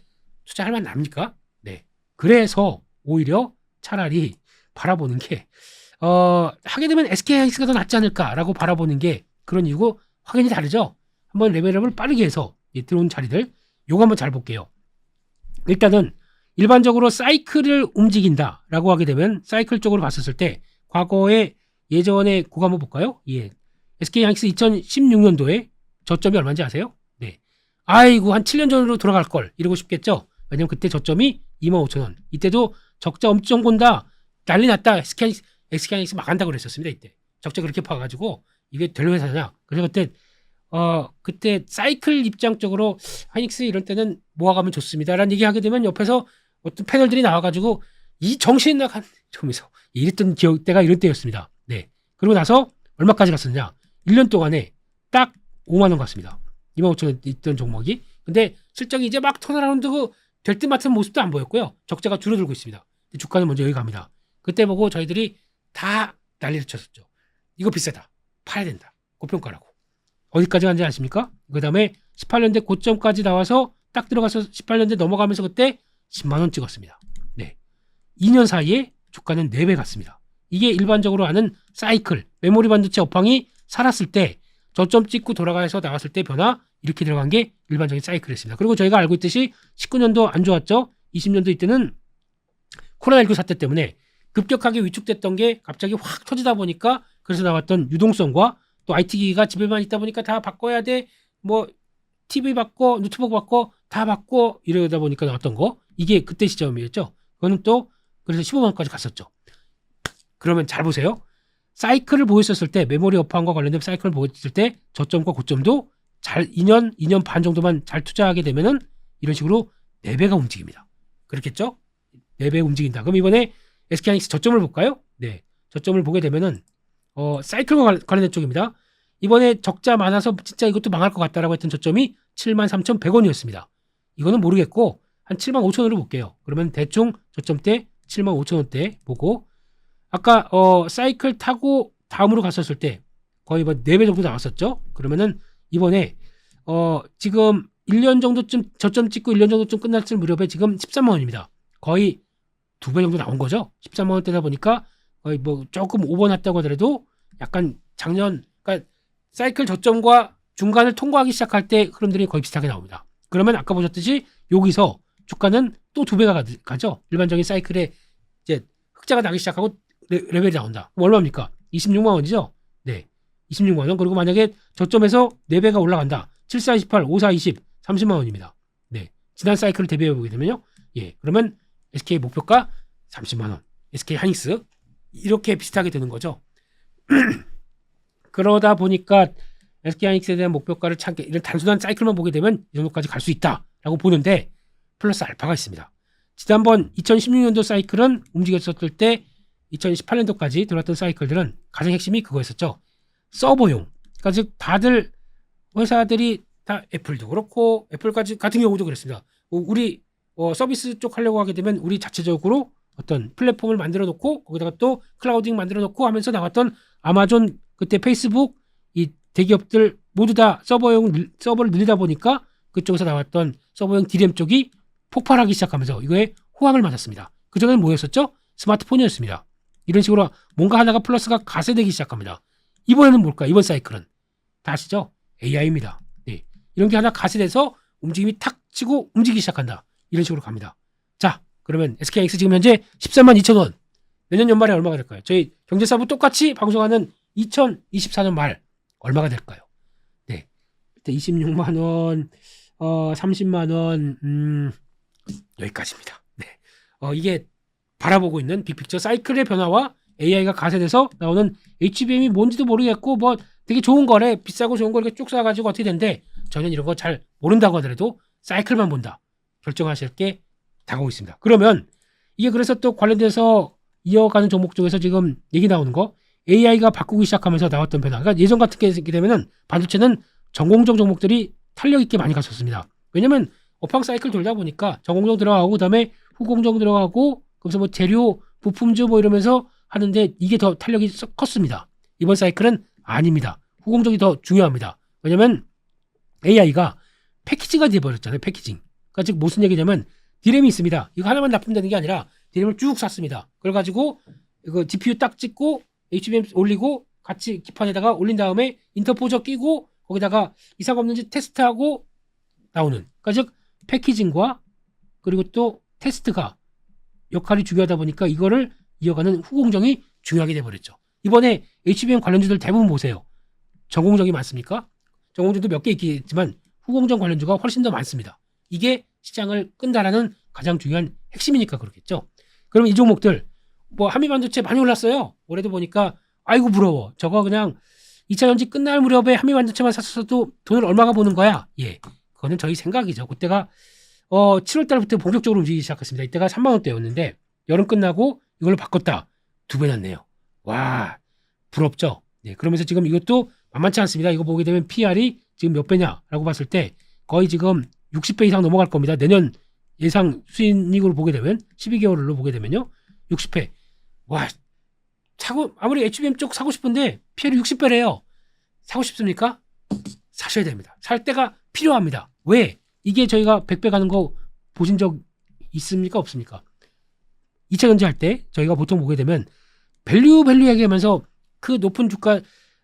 투자할 만 납니까? 네. 그래서 오히려 차라리 바라보는 게 하게 되면 SK하이닉스가 더 낫지 않을까라고 바라보는 게 그런 이유고 확연히 다르죠. 한번 레벨업을 빠르게 해서 들어온 자리들 요거 한번 잘 볼게요. 일단은 일반적으로 사이클을 움직인다라고 하게 되면 사이클 쪽으로 봤었을 때 과거에 예전에 그거 한번 볼까요? SK하이닉스 2016년도에 저점이 얼마인지 아세요? 네. 아이고 한 7년 전으로 돌아갈 걸 이러고 싶겠죠. 왜냐면 그때 저점이 25,000원. 이때도 적자 엄청 본다. 난리 났다. SK하이닉스 막 한다고 그랬었습니다. 이때. 적자 그렇게 파가지고 이게 될 회사냐. 그래서 그때 사이클 입장적으로 하이닉스 이런 때는 모아가면 좋습니다. 라는 얘기 하게 되면 옆에서 어떤 패널들이 나와가지고 이 정신 나간 점에서 이랬던 때가 이런 때였습니다. 네. 그리고 나서 얼마까지 갔었냐. 1년 동안에 딱 5만 원 갔습니다. 25,000원 있던 종목이. 근데 실적이 이제 막 턴어라운드 될 듯 같은 모습도 안 보였고요. 적자가 줄어들고 있습니다. 주가는 먼저 여기 갑니다. 그때 보고 저희들이 다 난리를 쳤었죠. 이거 비싸다. 팔아야 된다. 고평가라고. 어디까지 간지 아십니까? 그 다음에 18년대 고점까지 나와서 딱 들어가서 18년대 넘어가면서 그때 10만 원 찍었습니다. 네. 2년 사이에 주가는 4배 갔습니다. 이게 일반적으로 아는 사이클, 메모리 반도체 업황이 살았을 때 저점 찍고 돌아가서 나왔을 때 변화 이렇게 들어간 게 일반적인 사이클이었습니다. 그리고 저희가 알고 있듯이 19년도 안 좋았죠. 20년도 이때는 코로나19 사태 때문에 급격하게 위축됐던 게 갑자기 확 터지다 보니까 그래서 나왔던 유동성과 또 IT 기기가 집에만 있다 보니까 다 바꿔야 돼. 뭐 TV 바꿔, 노트북 바꿔, 다 바꿔 이러다 보니까 나왔던 거. 이게 그때 시점이었죠. 그거는 또 그래서 15만 원까지 갔었죠. 그러면 잘 보세요. 사이클을 보였었을 때 메모리 업황과 관련된 사이클을 보였을 때 저점과 고점도 잘 2년 반 정도만 잘 투자하게 되면은 이런 식으로 4배가 움직입니다. 그렇겠죠? 4배 움직인다. 그럼 이번에 SK하이닉스 저점을 볼까요? 네. 저점을 보게 되면은 사이클과 관련된 쪽입니다. 이번에 적자 많아서 진짜 이것도 망할 것 같다라고 했던 저점이 73,100원이었습니다. 이거는 모르겠고 한 75,000원으로 볼게요. 그러면 대충 저점대 75,000원대 보고 아까 사이클 타고 다음으로 갔었을 때 거의 뭐 4배 정도 나왔었죠. 그러면은 이번에 지금 1년 정도쯤 저점 찍고 1년 정도쯤 끝났을 무렵에 지금 13만 원입니다. 거의 2배 정도 나온 거죠. 13만 원대다 보니까 거의 뭐 조금 오버났다고 하더라도 약간 작년 그러니까 사이클 저점과 중간을 통과하기 시작할 때 흐름들이 거의 비슷하게 나옵니다. 그러면 아까 보셨듯이 여기서 주가는 또 2배가 가죠. 일반적인 사이클에 이제 흑자가 나기 시작하고 레벨이 나온다. 그럼 얼마입니까? 26만 원이죠. 네. 26만 원. 그리고 만약에 저점에서 4배가 올라간다. 7428, 5420, 30만 원입니다. 네. 지난 사이클을 대비해 보게 되면요. 예. 그러면 SK 목표가 30만 원. SK 하이닉스 이렇게 비슷하게 되는 거죠. 그러다 보니까 SK 하이닉스에 대한 목표가를 찾게 이런 단순한 사이클만 보게 되면 이 정도까지 갈 수 있다라고 보는데 플러스 알파가 있습니다. 지난번 2016년도 사이클은 움직였었을 때 2018년도까지 들어왔던 사이클들은 가장 핵심이 그거였었죠. 서버용. 그러니까 즉 다들 회사들이 다 애플도 그렇고 애플까지 같은 경우도 그랬습니다. 우리 서비스 쪽 하려고 하게 되면 우리 자체적으로 어떤 플랫폼을 만들어 놓고 거기다가 또 클라우딩 만들어 놓고 하면서 나왔던 아마존 그때 페이스북 이 대기업들 모두 다 서버를 늘리다 보니까 그쪽에서 나왔던 서버용 DRAM 쪽이 폭발하기 시작하면서 이거에 호황을 맞았습니다. 그전에는 뭐였었죠? 스마트폰이었습니다. 이런 식으로 뭔가 하나가 플러스가 가세되기 시작합니다. 이번에는 뭘까? 이번 사이클은 다 아시죠? AI입니다. 네. 이런 게 하나 가세돼서 움직임이 탁 치고 움직이기 시작한다. 이런 식으로 갑니다. 자, 그러면 SK하이닉스 지금 현재 13만 2천 원. 내년 연말에 얼마가 될까요? 저희 경제사부 똑같이 방송하는 2024년 말 얼마가 될까요? 네. 그때 26만 원, 30만 원, 여기까지입니다. 네. 이게 바라보고 있는 빅픽처 사이클의 변화와 AI가 가세돼서 나오는 HBM이 뭔지도 모르겠고 뭐 되게 좋은 거래 비싸고 좋은 거 이렇게 쭉 사가지고 어떻게 된대 저는 이런 거 잘 모른다고 하더라도 사이클만 본다 결정하실 게 다가오고 있습니다. 그러면 이게 그래서 또 관련돼서 이어가는 종목 중에서 지금 얘기 나오는 거 AI가 바꾸기 시작하면서 나왔던 변화. 그러니까 예전 같은 게 되면은 반도체는 전공정 종목들이 탄력 있게 많이 갔었습니다. 왜냐면 업황 사이클 돌다 보니까 전공정 들어가고 그다음에 후공정 들어가고 거기서 뭐 재료 부품주 뭐 이러면서 하는데 이게 더 탄력이 컸습니다. 이번 사이클은 아닙니다. 후공정이 더 중요합니다. 왜냐면 AI가 패키지가 돼버렸잖아요. 패키징. 그러니까 즉 무슨 얘기냐면 DRAM이 있습니다. 이거 하나만 납품되는 게 아니라 DRAM을 쭉 샀습니다. 그래가지고 이거 GPU 딱 찍고 HBM 올리고 같이 기판에다가 올린 다음에 인터포저 끼고 거기다가 이상 없는지 테스트하고 나오는. 그러니까 즉 패키징과 그리고 또 테스트가 역할이 중요하다 보니까 이거를 이어가는 후공정이 중요하게 돼버렸죠. 이번에 HBM 관련주들 대부분 보세요. 전공정이 많습니까? 전공정도 몇 개 있겠지만 후공정 관련주가 훨씬 더 많습니다. 이게 시장을 끈다라는 가장 중요한 핵심이니까 그렇겠죠. 그럼 이 종목들 뭐 한미반도체 많이 올랐어요. 올해도 보니까 아이고 부러워. 저거 그냥 2차 전지 끝날 무렵에 한미반도체만 샀어도 돈을 얼마가 버는 거야. 예, 그거는 저희 생각이죠. 그때가 7월 달부터 본격적으로 움직이기 시작했습니다. 이때가 3만 원대였는데 여름 끝나고 이걸로 바꿨다. 2배 났네요. 와, 부럽죠. 네, 그러면서 지금 이것도 만만치 않습니다. 이거 보게 되면 PR이 지금 몇 배냐라고 봤을 때 거의 지금 60배 이상 넘어갈 겁니다. 내년 예상 수익으로 보게 되면 12개월로 보게 되면요. 60배. 와, 아무리 HBM 쪽 사고 싶은데 PR이 60배래요. 사고 싶습니까? 사셔야 됩니다. 살 때가 필요합니다. 왜? 이게 저희가 100배 가는 거 보신 적 있습니까? 없습니까? 2차 전지 할 때 저희가 보통 보게 되면 밸류 얘기하면서 그 높은 주가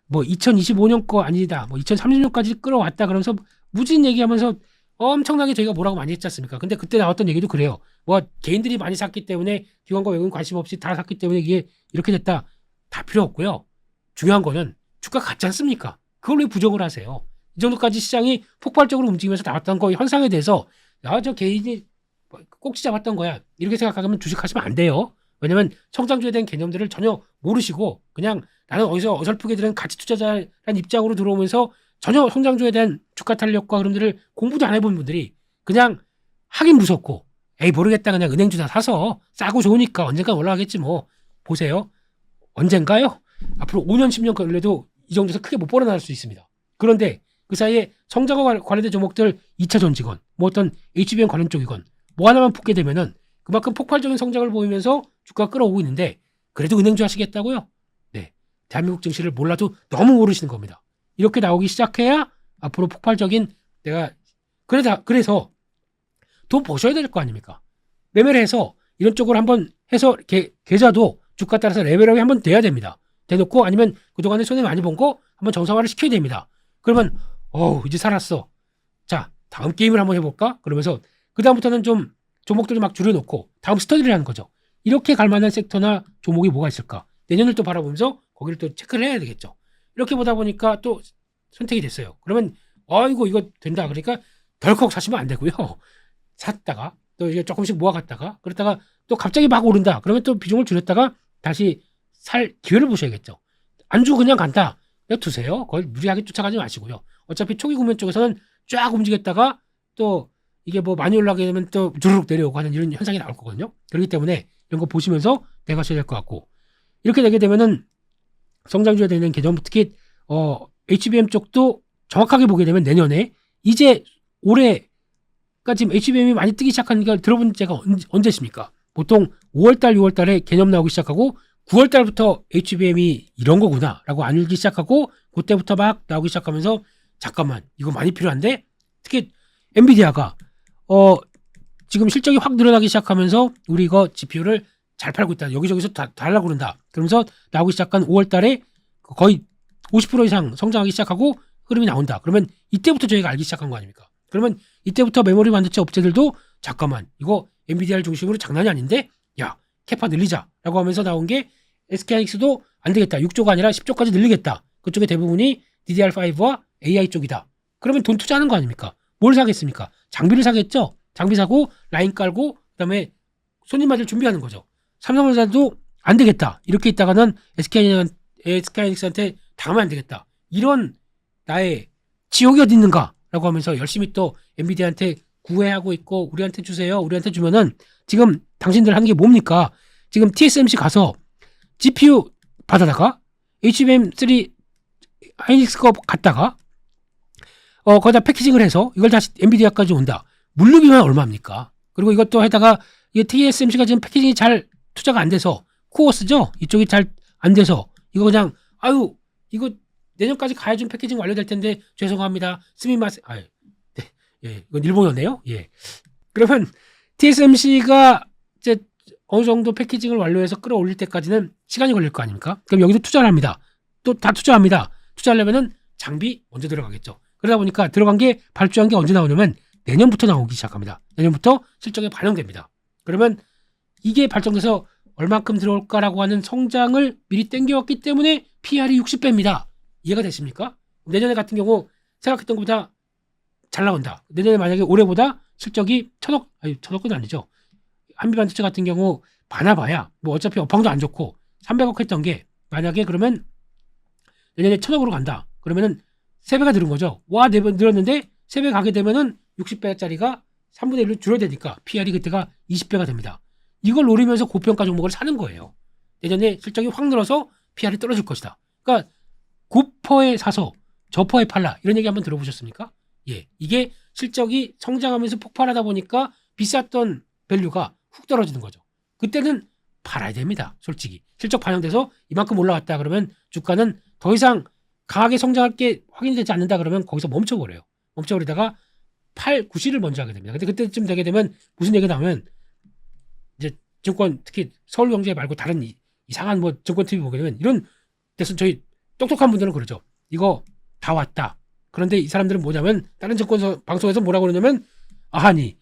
뭐 2025년 거 아니다. 뭐 2030년까지 끌어왔다 그러면서 무진 얘기하면서 엄청나게 저희가 뭐라고 많이 했지 않습니까? 근데 그때 나왔던 얘기도 그래요. 뭐 개인들이 많이 샀기 때문에 기관과 외국인 관심 없이 다 샀기 때문에 이게 이렇게 됐다. 다 필요 없고요. 중요한 거는 주가 같지 않습니까? 그걸 왜 부정을 하세요? 이 정도까지 시장이 폭발적으로 움직이면서 나왔던 거 현상에 대해서 저 개인이 꼭지 잡았던 거야. 이렇게 생각하면 주식하시면 안 돼요. 왜냐면 성장주에 대한 개념들을 전혀 모르시고 그냥 나는 어디서 어설프게 들은 가치 투자자라는 입장으로 들어오면서 전혀 성장주에 대한 주가 탄력과 흐름들을 공부도 안 해본 분들이 그냥 하긴 무섭고 에이 모르겠다 그냥 은행주나 사서 싸고 좋으니까 언젠가 올라가겠지 뭐. 보세요. 언젠가요? 앞으로 5년 10년 걸려도 이 정도에서 크게 못 벌어날 수 있습니다. 그런데 그 사이에 성장과 관련된 종목들 2차 전지건 뭐 어떤 HBM 관련 쪽이건 뭐 하나만 붙게 되면은 그만큼 폭발적인 성장을 보이면서 주가가 끌어오고 있는데 그래도 은행주 하시겠다고요? 네. 대한민국 증시를 몰라도 너무 모르시는 겁니다. 이렇게 나오기 시작해야 앞으로 폭발적인 내가 그래서 돈 버셔야 될 거 아닙니까? 매매를 해서 이런 쪽으로 한번 해서 계좌도 주가 따라서 레벨업이 한번 돼야 됩니다. 대놓고 아니면 그동안에 손해 많이 본 거 한번 정상화를 시켜야 됩니다. 그러면 이제 살았어. 자 다음 게임을 한번 해볼까? 그러면서 그 다음부터는 좀 종목들을 막 줄여놓고 다음 스터디를 하는 거죠. 이렇게 갈 만한 섹터나 종목이 뭐가 있을까? 내년을 또 바라보면서 거기를 또 체크를 해야 되겠죠. 이렇게 보다 보니까 또 선택이 됐어요. 그러면 이거 된다. 그러니까 덜컥 사시면 안 되고요. 샀다가 또 이게 조금씩 모아갔다가 그러다가 또 갑자기 막 오른다. 그러면 또 비중을 줄였다가 다시 살 기회를 보셔야겠죠. 안 주고 그냥 간다. 그냥 두세요. 거의 무리하게 쫓아가지 마시고요. 어차피 초기 국면 쪽에서는 쫙 움직였다가 또 이게 뭐 많이 올라가게 되면 또 주르륵 내려오고 하는 이런 현상이 나올 거거든요. 그렇기 때문에 이런 거 보시면서 내가셔야 될 것 같고 이렇게 되게 되면은 성장주에 되는 개념 특히 HBM 쪽도 정확하게 보게 되면 내년에 이제 올해 그러니까 지금 HBM이 많이 뜨기 시작한 걸 들어본 제가 언제십니까? 보통 5월달, 6월달에 개념 나오기 시작하고 9월달부터 HBM이 이런 거구나라고 알기 시작하고 그때부터 막 나오기 시작하면서 잠깐만 이거 많이 필요한데 특히 엔비디아가 지금 실적이 확 늘어나기 시작하면서 우리 이거 GPU를 잘 팔고 있다. 여기저기서 다 달라고 그런다. 그러면서 나오기 시작한 5월달에 거의 50% 이상 성장하기 시작하고 흐름이 나온다. 그러면 이때부터 저희가 알기 시작한 거 아닙니까? 그러면 이때부터 메모리 반도체 업체들도 잠깐만 이거 엔비디아를 중심으로 장난이 아닌데 야 캐파 늘리자라고 하면서 나온 게 SK하이닉스도 안 되겠다. 6조가 아니라 10조까지 늘리겠다. 그쪽에 대부분이 DDR5와 AI 쪽이다. 그러면 돈 투자하는 거 아닙니까? 뭘 사겠습니까? 장비를 사겠죠. 장비 사고 라인 깔고 그다음에 손님 맞을 준비하는 거죠. 삼성전자도 안 되겠다. 이렇게 있다가는 SK하이닉스한테 당하면 안 되겠다. 이런 나의 지옥이 어디 있는가라고 하면서 열심히 또 엔비디아한테 구애하고 있고 우리한테 주세요. 우리한테 주면은 지금 당신들 하는 게 뭡니까? 지금 TSMC 가서 GPU 받아다가 HBM3 하이닉스 거 갖다가 거기다 패키징을 해서 이걸 다시 엔비디아까지 온다. 물류비만 얼마입니까? 그리고 이것도 해다가 이게 TSMC가 지금 패키징이 잘 투자가 안 돼서 코어스죠? 이쪽이 잘 안 돼서 이거 그냥 이거 내년까지 가야준 패키징 완료될 텐데 죄송합니다. 스미마세 네, 예, 이건 일본어네요. 예. 그러면 TSMC가 이제 어느 정도 패키징을 완료해서 끌어올릴 때까지는 시간이 걸릴 거 아닙니까? 그럼 여기도 투자를 합니다. 또 다 투자합니다. 투자하려면은 장비 먼저 들어가겠죠. 그러다 보니까 들어간 게 발주한 게 언제 나오냐면 내년부터 나오기 시작합니다. 내년부터 실적에 반영됩니다. 그러면 이게 발전돼서 얼만큼 들어올까라고 하는 성장을 미리 땡겨왔기 때문에 PR이 60배입니다. 이해가 되십니까? 내년에 같은 경우 생각했던 것보다 잘 나온다. 내년에 만약에 올해보다 실적이 천억은 아니죠. 한미반도체 같은 경우 봐야 뭐 어차피 업황도 안 좋고 300억 했던 게 만약에 그러면 내년에 1000억으로 간다. 그러면은 3배가 늘은 거죠. 와, 4배 늘었는데 3배 가게 되면은 60배짜리가 3분의 1로 줄어드니까 PR이 그때가 20배가 됩니다. 이걸 노리면서 고평가 종목을 사는 거예요. 내년에 실적이 확 늘어서 PR이 떨어질 것이다. 그러니까 고퍼에 사서 저퍼에 팔라 이런 얘기 한번 들어보셨습니까? 예, 이게 실적이 성장하면서 폭발하다 보니까 비쌌던 밸류가 훅 떨어지는 거죠. 그때는 팔아야 됩니다. 솔직히 실적 반영돼서 이만큼 올라왔다 그러면 주가는 더 이상 강하게 성장할 게 확인되지 않는다 그러면 거기서 멈춰버려요. 멈춰버리다가 9시를 먼저 하게 됩니다. 근데 그때쯤 되게 되면 무슨 얘기가 나오면 이제 증권 특히 서울경제 말고 다른 이상한 뭐 증권 TV 보게 되면 이런 데서 저희 똑똑한 분들은 그러죠. 이거 다 왔다. 그런데 이 사람들은 뭐냐면 다른 정권 방송에서 뭐라고 그러냐면 아니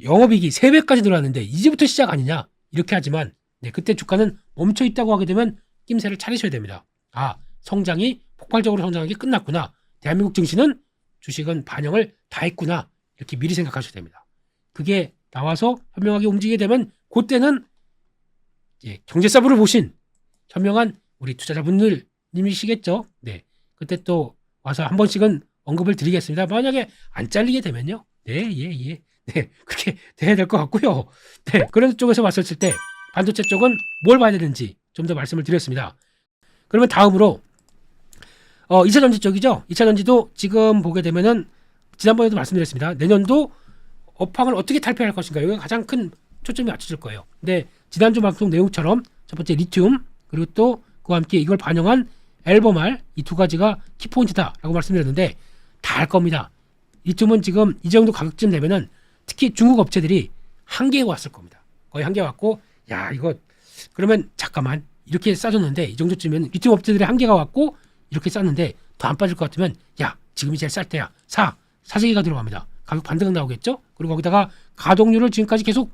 영업이익이 3배까지 늘어났는데 이제부터 시작 아니냐 이렇게 하지만 네, 그때 주가는 멈춰 있다고 하게 되면 낌새를 차리셔야 됩니다. 아 성장이 폭발적으로 성장한 게 끝났구나. 대한민국 증시는 주식은 반영을 다 했구나. 이렇게 미리 생각하셔야 됩니다. 그게 나와서 현명하게 움직이게 되면 그때는 예, 경제사부를 보신 현명한 우리 투자자분들님이시겠죠. 네, 그때 또 와서 한 번씩은 언급을 드리겠습니다. 만약에 안 잘리게 되면요. 네, 예. 네, 그렇게 돼야 될 것 같고요. 네, 그런 쪽에서 봤을 때 반도체 쪽은 뭘 봐야 되는지 좀 더 말씀을 드렸습니다. 그러면 다음으로 2차전지 쪽이죠. 2차전지도 지금 보게 되면은 지난번에도 말씀드렸습니다. 내년도 업황을 어떻게 탈피할 것인가 여기가 가장 큰 초점이 맞춰질 거예요. 근데 지난주 방송 내용처럼 첫 번째 리튬 그리고 또 그와 함께 이걸 반영한 앨범알 이 두 가지가 키포인트다라고 말씀드렸는데 다 할 겁니다. 리튬은 지금 이 정도 가격쯤 되면은 특히 중국 업체들이 한계에 왔을 겁니다. 거의 한계에 왔고 야 이거 그러면 잠깐만 이렇게 싸졌는데 이 정도쯤이면 리튬 업체들이 한계가 왔고 이렇게 쌌는데 더 안 빠질 것 같으면 야 지금이 제일 쌀 때야 사재기가 들어갑니다. 가격 반등 나오겠죠. 그리고 거기다가 가동률을 지금까지 계속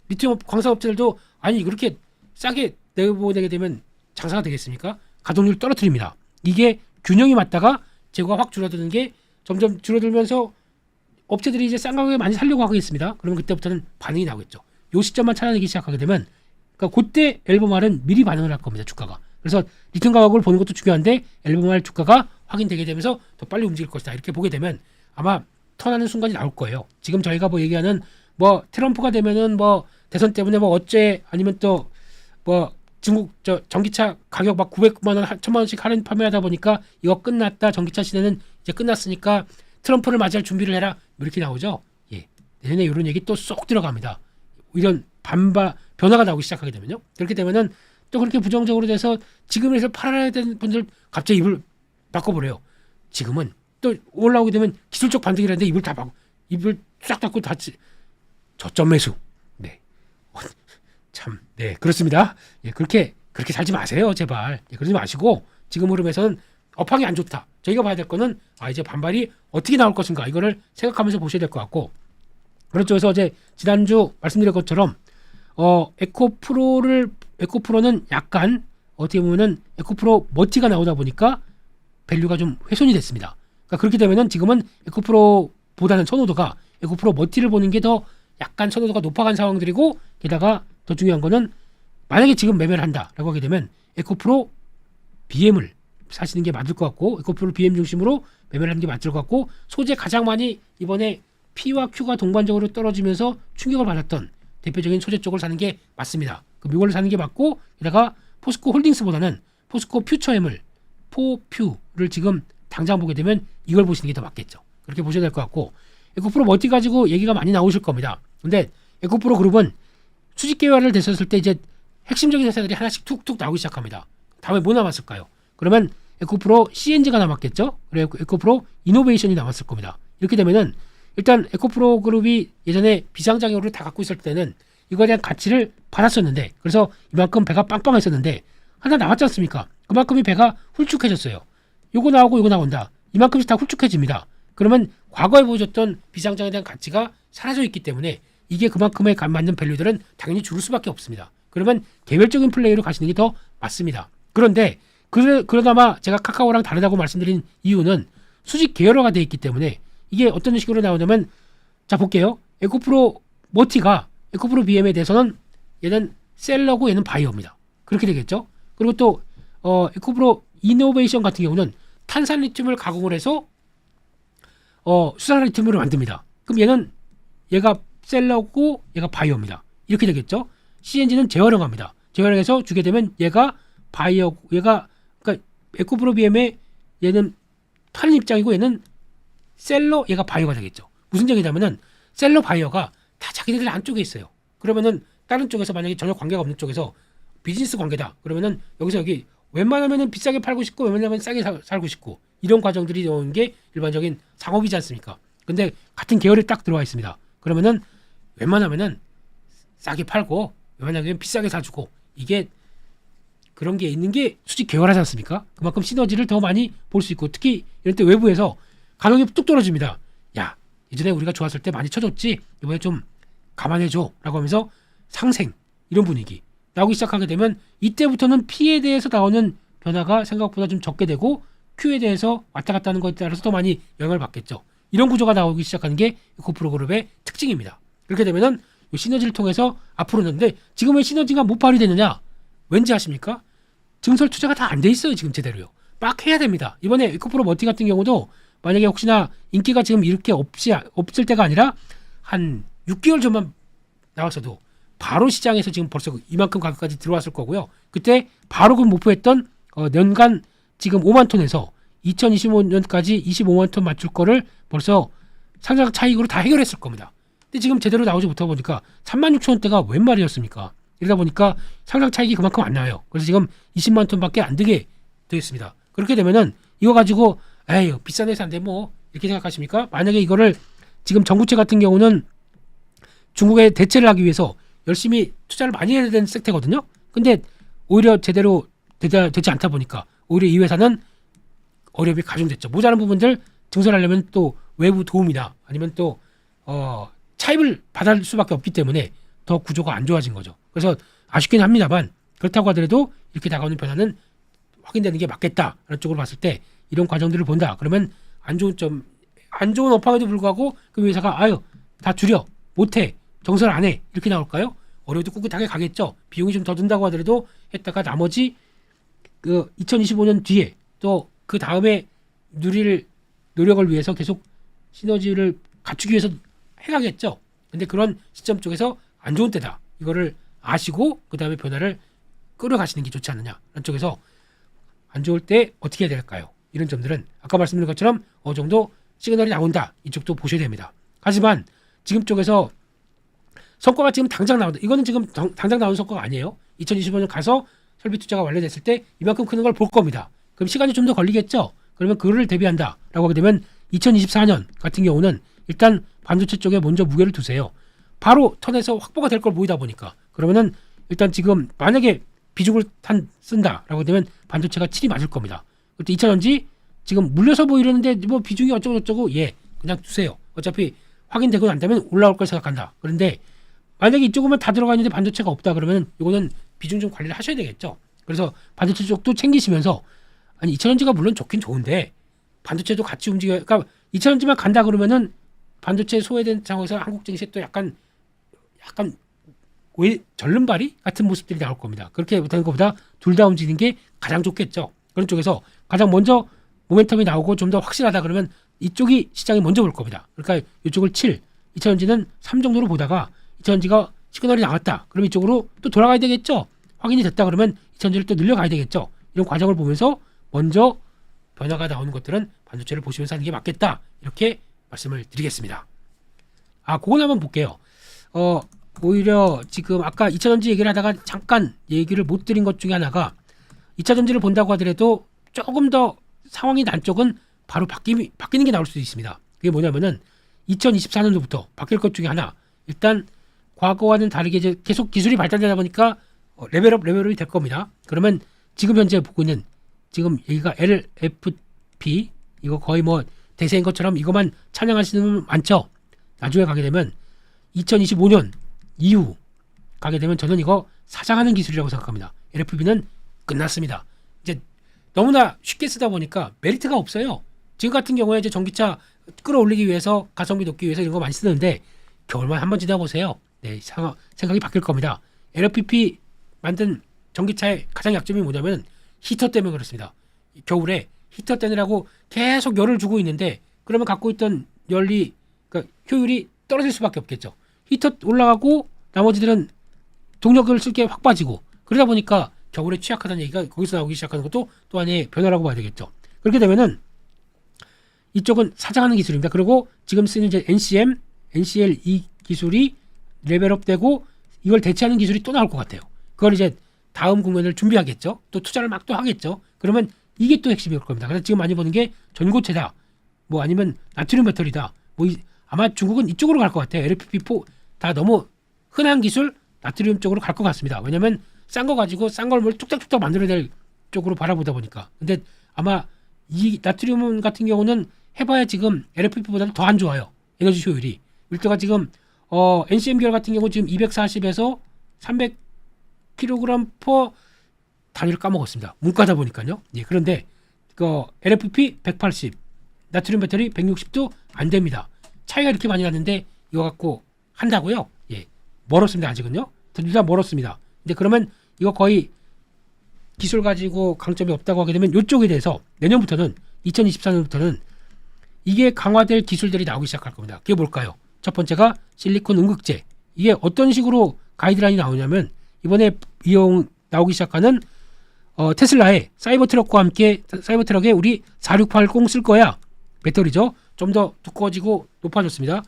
리튬 광산업체들도 아니 그렇게 싸게 내보내게 되면 장사가 되겠습니까? 가동률 떨어뜨립니다. 이게 균형이 맞다가 재고가 확 줄어드는 게 점점 줄어들면서 업체들이 이제 싼 가격에 많이 살려고 하겠습니다. 그러면 그때부터는 반응이 나오겠죠. 요 시점만 찾아내기 시작하게 되면 그러니까 그때 앨범알은 미리 반응을 할 겁니다. 주가가. 그래서 리튬 가격을 보는 것도 중요한데 앨범알 주가가 확인되게 되면서 더 빨리 움직일 것이다. 이렇게 보게 되면 아마 턴하는 순간이 나올 거예요. 지금 저희가 뭐 얘기하는 뭐 트럼프가 되면은 뭐 대선 때문에 뭐 어째 아니면 또 뭐 중국 전기차 가격 막 900만 원, 1000만 원씩 할인 판매하다 보니까 이거 끝났다. 전기차 시대는 이제 끝났으니까 트럼프를 맞이할 준비를 해라. 뭐 이렇게 나오죠. 예. 내년에 이런 얘기 또 쏙 들어갑니다. 이런 변화가 나오기 시작하게 되면요. 그렇게 되면은 또 그렇게 부정적으로 돼서 지금에서 팔아야 되는 분들 갑자기 입을 바꿔버려요. 지금은 또 올라오게 되면 기술적 반등이라는데 입을 싹 닫고 닫지 저점 매수. 네. 참, 네, 그렇습니다. 예, 그렇게 살지 마세요, 제발. 예, 그러지 마시고 지금 흐름에서는 업황이 안 좋다. 저희가 봐야 될 거는 이제 반발이 어떻게 나올 것인가 이거를 생각하면서 보셔야 될 것 같고 그런 쪽에서 어제 지난주 말씀드린 것처럼 에코프로는 약간 어떻게 보면은 에코프로 머티가 나오다 보니까 밸류가 좀 훼손이 됐습니다. 그러니까 그렇게 되면은 지금은 에코프로보다는 선호도가 에코프로 머티를 보는 게 더 약간 선호도가 높아간 상황들이고 게다가 더 중요한 거는 만약에 지금 매매를 한다라고 하게 되면 에코프로 BM을 사시는 게 맞을 것 같고 에코프로 BM 중심으로 매매를 하는 게 맞을 것 같고 소재 가장 많이 이번에 P와 Q가 동반적으로 떨어지면서 충격을 받았던 대표적인 소재 쪽을 사는 게 맞습니다. 그럼 이걸로 사는 게 맞고 게다가 포스코 홀딩스보다는 포스코 퓨처엠을 포퓨를 지금 당장 보게 되면 이걸 보시는 게 더 맞겠죠. 그렇게 보셔야 될 것 같고 에코프로 머티 가지고 얘기가 많이 나오실 겁니다. 근데 에코프로 그룹은 수직 계열을 됐었을 때 이제 핵심적인 회사들이 하나씩 툭툭 나오기 시작합니다. 다음에 뭐 남았을까요? 그러면 에코프로 CNG가 남았겠죠. 그리고 에코프로 이노베이션이 남았을 겁니다. 이렇게 되면은 일단 에코프로 그룹이 예전에 비상장애우를 다 갖고 있을 때는 이거에 대한 가치를 받았었는데 그래서 이만큼 배가 빵빵했었는데 하나 나왔지 않습니까? 그만큼이 배가 훌쭉해졌어요. 요거 나오고 요거 나온다. 이만큼씩 다 훌쭉해집니다. 그러면 과거에 보여줬던 비상장에 대한 가치가 사라져 있기 때문에 이게 그만큼에 맞는 밸류들은 당연히 줄을 수밖에 없습니다. 그러면 개별적인 플레이로 가시는 게 더 맞습니다. 그런데 그러다마 제가 카카오랑 다르다고 말씀드린 이유는 수직 계열화가 되어 있기 때문에 이게 어떤 식으로 나오냐면 자 볼게요. 에코프로 머티가 에코프로 BM에 대해서는 얘는 셀러고 얘는 바이어입니다. 그렇게 되겠죠. 그리고 또 에코프로 이노베이션 같은 경우는 탄산 리튬을 가공을 해서 수산 리튬으로 만듭니다. 그럼 얘가 셀러고 얘가 바이어입니다. 이렇게 되겠죠. CNG는 재활용합니다. 재활용해서 주게 되면 얘가 그러니까 에코프로 BM의 얘는 파는 입장이고 얘는 셀러 얘가 바이어가 되겠죠. 무슨 얘기냐면은 셀러 바이어가 다 자기들 안쪽에 있어요. 그러면은 다른 쪽에서 만약에 전혀 관계가 없는 쪽에서 비즈니스 관계다. 그러면은 여기서 여기 웬만하면은 비싸게 팔고 싶고 웬만하면 싸게 살고 싶고 이런 과정들이 나오는 게 일반적인 상업이지 않습니까? 근데 같은 계열에 딱 들어와 있습니다. 그러면은 웬만하면은 싸게 팔고 웬만하면 비싸게 사주고 이게 그런 게 있는 게 수직 계열하지 않습니까? 그만큼 시너지를 더 많이 볼 수 있고 특히 이럴 때 외부에서 가격이 뚝 떨어집니다. 야, 예전에 우리가 좋았을 때 많이 쳐줬지, 이번에 좀 감안해줘 라고 하면서 상생, 이런 분위기 나오기 시작하게 되면 이때부터는 P에 대해서 나오는 변화가 생각보다 좀 적게 되고 Q에 대해서 왔다 갔다 하는 것에 따라서 더 많이 영향을 받겠죠. 이런 구조가 나오기 시작하는 게 코프로 그룹의 특징입니다. 그렇게 되면은 이 시너지를 통해서 앞으로는, 근데 지금 왜 시너지가 못 발휘되느냐? 왠지 아십니까? 증설 투자가 다 안 돼 있어요. 지금 제대로요. 빡 해야 됩니다. 이번에 에코프로 머티 같은 경우도 만약에 혹시나 인기가 지금 이렇게 없을 때가 아니라 한 6개월 전만 나왔어도 바로 시장에서 지금 벌써 이만큼 가격까지 들어왔을 거고요. 그때 바로 그 목표했던 년간 지금 5만 톤에서 2025년까지 25만 톤 맞출 거를 벌써 상장 차익으로 다 해결했을 겁니다. 근데 지금 제대로 나오지 못하다 보니까 3만 6천 원대가 웬 말이었습니까? 이러다 보니까 상장 차익이 그만큼 안 나와요. 그래서 지금 20만 톤밖에 안 되게 되어 있습니다. 그렇게 되면은 이거 가지고 에이 비싼 회사인데 뭐 이렇게 생각하십니까? 만약에 이거를 지금 전구체 같은 경우는 중국에 대체를 하기 위해서 열심히 투자를 많이 해야 되는 섹터거든요. 근데 오히려 제대로 되지 않다 보니까 오히려 이 회사는 어려움이 가중됐죠. 모자란 부분들 증설하려면 또 외부 도움이나 아니면 또 차입을 받을 수밖에 없기 때문에 더 구조가 안 좋아진 거죠. 그래서 아쉽긴 합니다만 그렇다고 하더라도 이렇게 다가오는 변화는 확인되는 게 맞겠다라는 쪽으로 봤을 때 이런 과정들을 본다. 그러면 안 좋은 업황에도 불구하고 그 회사가 아유 다 줄여 못해 정설 안 해 이렇게 나올까요? 어려도 꿋꿋하게 가겠죠. 비용이 좀 더 든다고 하더라도 했다가 나머지 그 2025년 뒤에 또 그 다음에 누릴 노력을 위해서 계속 시너지를 갖추기 위해서 해가겠죠. 근데 그런 시점 쪽에서 안 좋은 때다. 이거를 아시고 그 다음에 변화를 끌어가시는 게 좋지 않느냐. 그런 쪽에서 안 좋을 때 어떻게 해야 될까요? 이런 점들은 아까 말씀드린 것처럼 어느 정도 시그널이 나온다. 이쪽도 보셔야 됩니다. 하지만 지금 쪽에서 성과가 지금 당장 나온다. 이거는 지금 당장 나오는 성과가 아니에요. 2025년 가서 설비 투자가 완료됐을 때 이만큼 크는 걸 볼 겁니다. 그럼 시간이 좀 더 걸리겠죠. 그러면 그거를 대비한다라고 하게 되면 2024년 같은 경우는 일단 반도체 쪽에 먼저 무게를 두세요. 바로 턴에서 확보가 될 걸 보이다 보니까 그러면은 일단 지금 만약에 비중을 쓴다라고 되면 반도체가 7이 맞을 겁니다. 그때 2차전지 지금 물려서 보이려는데 뭐 비중이 어쩌고 저쩌고 그냥 두세요. 어차피 확인되고 난 다음에 올라올 걸 생각한다. 그런데 만약에 이쪽은 다 들어가 있는데 반도체가 없다 그러면 이거는 비중 좀 관리를 하셔야 되겠죠. 그래서 반도체 쪽도 챙기시면서 아니 2차전지가 물론 좋긴 좋은데 반도체도 같이 움직여요. 그러니까 2차전지만 간다 그러면은 반도체 소외된 상황에서 한국 증시에 또 약간 왜 절름발이 같은 모습들이 나올 겁니다. 그렇게 되는 것보다 둘 다 움직이는 게 가장 좋겠죠. 그런 쪽에서 가장 먼저 모멘텀이 나오고 좀 더 확실하다 그러면 이쪽이 시장이 먼저 볼 겁니다. 그러니까 이쪽을 7, 2차전지는 3 정도로 보다가 2차전지가 시그널이 나왔다. 그럼 이쪽으로 또 돌아가야 되겠죠. 확인이 됐다 그러면 2차전지를 또 늘려가야 되겠죠. 이런 과정을 보면서 먼저 변화가 나오는 것들은 반도체를 보시면서 하는 게 맞겠다. 이렇게 말씀을 드리겠습니다. 그건 한번 볼게요. 오히려 지금 아까 2차전지 얘기를 하다가 잠깐 얘기를 못 드린 것 중에 하나가 2차전지를 본다고 하더라도 조금 더 상황이 난 쪽은 바로 바뀌는 게 나올 수도 있습니다. 그게 뭐냐면은 2024년도부터 바뀔 것 중에 하나. 일단 과거와는 다르게 이제 계속 기술이 발달되다 보니까 레벨업이 될 겁니다. 그러면 지금 현재 보고 있는 지금 여기가 LFP 이거 거의 뭐 대세인 것처럼 이것만 찬양하시는 분 많죠. 나중에 가게 되면 2025년 이후 가게 되면 저는 이거 사장하는 기술이라고 생각합니다. LFP는 끝났습니다. 이제 너무나 쉽게 쓰다 보니까 메리트가 없어요. 지금 같은 경우에 이제 전기차 끌어올리기 위해서 가성비 높기 위해서 이런 거 많이 쓰는데 겨울만 한번 지나보세요. 네, 생각이 바뀔 겁니다. LFP 만든 전기차의 가장 약점이 뭐냐면 히터 때문에 그렇습니다. 겨울에 히터 떼느라고 계속 열을 주고 있는데 그러면 갖고 있던 그러니까 효율이 떨어질 수밖에 없겠죠. 히터 올라가고 나머지들은 동력을 쓸 게 확 빠지고 그러다 보니까 겨울에 취약하다는 얘기가 거기서 나오기 시작하는 것도 또 하나의 변화라고 봐야 되겠죠. 그렇게 되면은 이쪽은 사장하는 기술입니다. 그리고 지금 쓰는 이제 NCL 이 기술이 레벨업되고 이걸 대체하는 기술이 또 나올 것 같아요. 그걸 이제 다음 국면을 준비하겠죠. 또 투자를 막 또 하겠죠. 그러면 이게 또 핵심이 올 겁니다. 그래서 지금 많이 보는 게 전고체다. 뭐 아니면 나트륨 배터리다. 아마 중국은 이쪽으로 갈 것 같아요. LFP4 다 너무 흔한 기술 나트륨 쪽으로 갈 것 같습니다. 왜냐면 싼 거 가지고 싼 걸 뭘 뚝딱뚝딱 만들어야 될 쪽으로 바라보다 보니까. 근데 아마 이 나트륨 같은 경우는 해봐야 지금 LFP보다는 더 안 좋아요. 에너지 효율이. 밀도가 지금 NCM 계열 같은 경우 지금 240에서 300kg per 단위를 까먹었습니다. 문과다 보니까요. 예, 그런데 LFP 180, 나트륨 배터리 160도 안 됩니다. 차이가 이렇게 많이 나는데 이거 갖고 한다고요? 예, 멀었습니다. 아직은요. 둘 다 멀었습니다. 근데 그러면 이거 거의 기술 가지고 강점이 없다고 하게 되면 이쪽에 대해서 내년부터는 2024년부터는 이게 강화될 기술들이 나오기 시작할 겁니다. 그게 뭘까요? 첫 번째가 실리콘 음극재. 이게 어떤 식으로 가이드라인이 나오냐면 이번에 이용 나오기 시작하는 테슬라의 사이버트럭과 함께 사이버트럭에 우리 4680 쓸 거야. 배터리죠. 좀 더 두꺼워지고 높아졌습니다.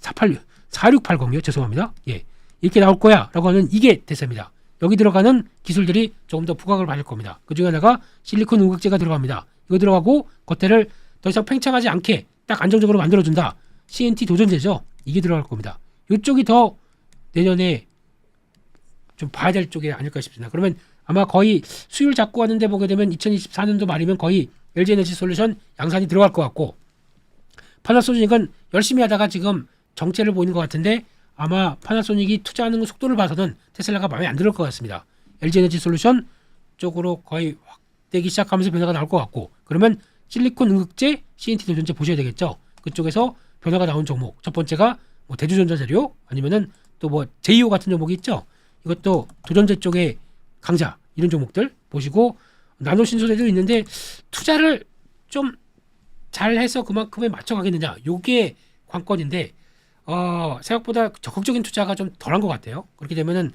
4680이요. 죄송합니다. 예. 이렇게 나올 거야 라고 하는 이게 대세입니다. 여기 들어가는 기술들이 조금 더 부각을 받을 겁니다. 그 중에 하나가 실리콘 음극재가 들어갑니다. 이거 들어가고 겉에를 더 이상 팽창하지 않게 딱 안정적으로 만들어준다. CNT 도전제죠. 이게 들어갈 겁니다. 이쪽이 더 내년에 좀 봐야 될 쪽이 아닐까 싶습니다. 그러면 아마 거의 수율 잡고 하는데 보게 되면 2024년도 말이면 거의 LG에너지솔루션 양산이 들어갈 것 같고, 파나소닉은 열심히 하다가 지금 정체를 보이는 것 같은데 아마 파나소닉이 투자하는 속도를 봐서는 테슬라가 마음에 안 들을 것 같습니다. LG에너지솔루션 쪽으로 거의 확대기 시작하면서 변화가 나올 것 같고, 그러면 실리콘 음극재, CNT 도전제 보셔야 되겠죠. 그쪽에서 변화가 나온 종목, 첫 번째가 뭐 대주전자 재료, 아니면은 또 뭐 제이오 같은 종목이 있죠. 이것도 도전제 쪽의 강자, 이런 종목들 보시고, 나노 신소재도 있는데 투자를 좀 잘해서 그만큼에 맞춰가겠느냐, 요게 관건인데 생각보다 적극적인 투자가 좀 덜한 것 같아요. 그렇게 되면은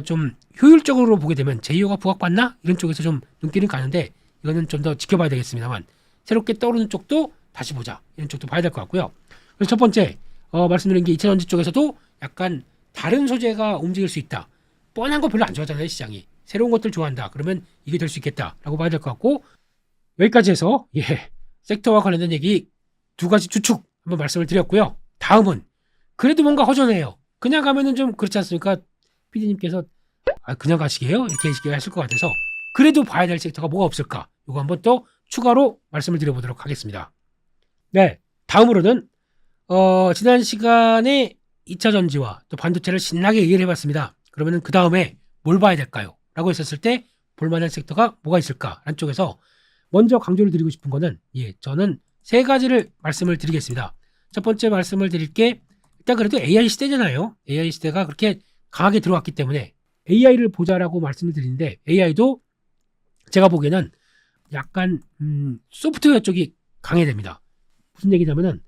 좀 효율적으로 보게 되면 제이오가 부각받나 이런 쪽에서 좀 눈길은 가는데, 이거는 좀 더 지켜봐야 되겠습니다만, 새롭게 떠오르는 쪽도 다시 보자, 이런 쪽도 봐야 될 것 같고요. 그래서 첫 번째 말씀드린 게 2차전지 쪽에서도 약간 다른 소재가 움직일 수 있다. 뻔한 거 별로 안 좋아하잖아요. 시장이 새로운 것들 좋아한다. 그러면 이게 될 수 있겠다라고 봐야 될 것 같고, 여기까지 해서 섹터와 관련된 얘기 두 가지 추측 한번 말씀을 드렸고요. 다음은 그래도 뭔가 허전해요. 그냥 가면은 좀 그렇지 않습니까? PD님께서 그냥 가시게요? 이렇게 하실 것 같아서 그래도 봐야 될 섹터가 뭐가 없을까? 이거 한번 또 추가로 말씀을 드려보도록 하겠습니다. 네, 다음으로는 지난 시간에 2차 전지와 또 반도체를 신나게 얘기를 해봤습니다. 그러면은 그 다음에 뭘 봐야 될까요? 라고 했었을 때 볼만한 섹터가 뭐가 있을까? 라는 쪽에서 먼저 강조를 드리고 싶은 거는, 저는 세 가지를 말씀을 드리겠습니다. 첫 번째 말씀을 드릴 게, 일단 그래도 AI 시대잖아요. AI 시대가 그렇게 강하게 들어왔기 때문에 AI를 보자라고 말씀을 드리는데, AI도 제가 보기에는 약간 소프트웨어 쪽이 강해됩니다. 무슨 얘기냐면은,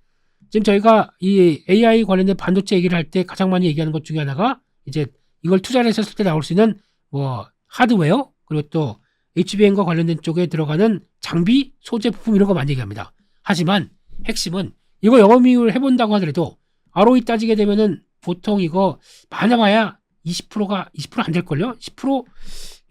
지금 저희가 이 AI 관련된 반도체 얘기를 할 때 가장 많이 얘기하는 것 중에 하나가, 이제 이걸 투자를 했었을 때 나올 수 있는 뭐 하드웨어, 그리고 또 HBM과 관련된 쪽에 들어가는 장비, 소재, 부품, 이런 거 많이 얘기합니다. 하지만 핵심은 이거 영업이익을 해본다고 하더라도 ROE 따지게 되면은 보통 이거 많아봐야 20%가 20% 안 될걸요? 10%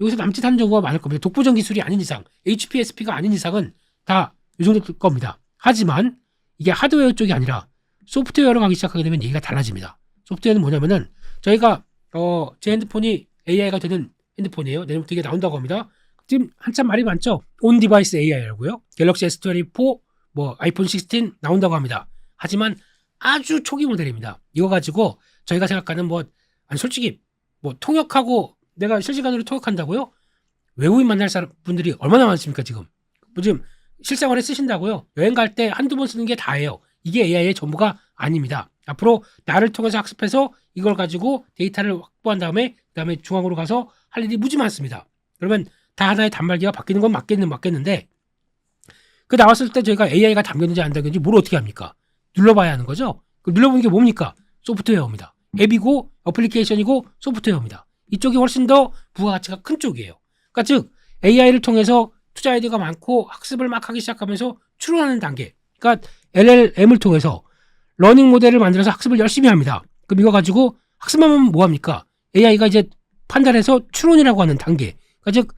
여기서 남짓하는 경우가 많을 겁니다. 독보적 기술이 아닌 이상, HPSP가 아닌 이상은 다 이 정도 될 겁니다. 하지만 이게 하드웨어 쪽이 아니라 소프트웨어로 가기 시작하게 되면 얘기가 달라집니다. 소프트웨어는 뭐냐면은, 저희가 제 핸드폰이 AI가 되는 핸드폰이에요. 내년부터 이게 나온다고 합니다. 지금 한참 말이 많죠. 온 디바이스 AI라고요. 갤럭시 S24, 뭐 아이폰 16 나온다고 합니다. 하지만 아주 초기 모델입니다. 이거 가지고 저희가 생각하는 솔직히 통역하고, 내가 실시간으로 통역한다고요? 외국인 만날 분들이 얼마나 많습니까 지금? 지금 실생활에 쓰신다고요? 여행 갈 때 한두 번 쓰는 게 다예요. 이게 AI의 전부가 아닙니다. 앞으로 나를 통해서 학습해서 이걸 가지고 데이터를 확보한 다음에 그다음에 중앙으로 가서 할 일이 무지 많습니다. 그러면 다 하나의 단말기가 바뀌는 건 맞겠는데, 그 나왔을 때 저희가 AI가 담겼는지 안 담겼는지 뭘 어떻게 합니까? 눌러봐야 하는 거죠. 그 눌러보는 게 뭡니까? 소프트웨어입니다. 앱이고 어플리케이션이고 소프트웨어입니다. 이쪽이 훨씬 더 부가가치가 큰 쪽이에요. 그러니까 즉 AI를 통해서 투자 아이디어가 많고 학습을 막 하기 시작하면서 추론하는 단계, 그러니까 LLM을 통해서 러닝 모델을 만들어서 학습을 열심히 합니다. 그럼 이거 가지고 학습하면 뭐합니까? AI가 이제 판단해서 추론이라고 하는 단계, 그러니까 즉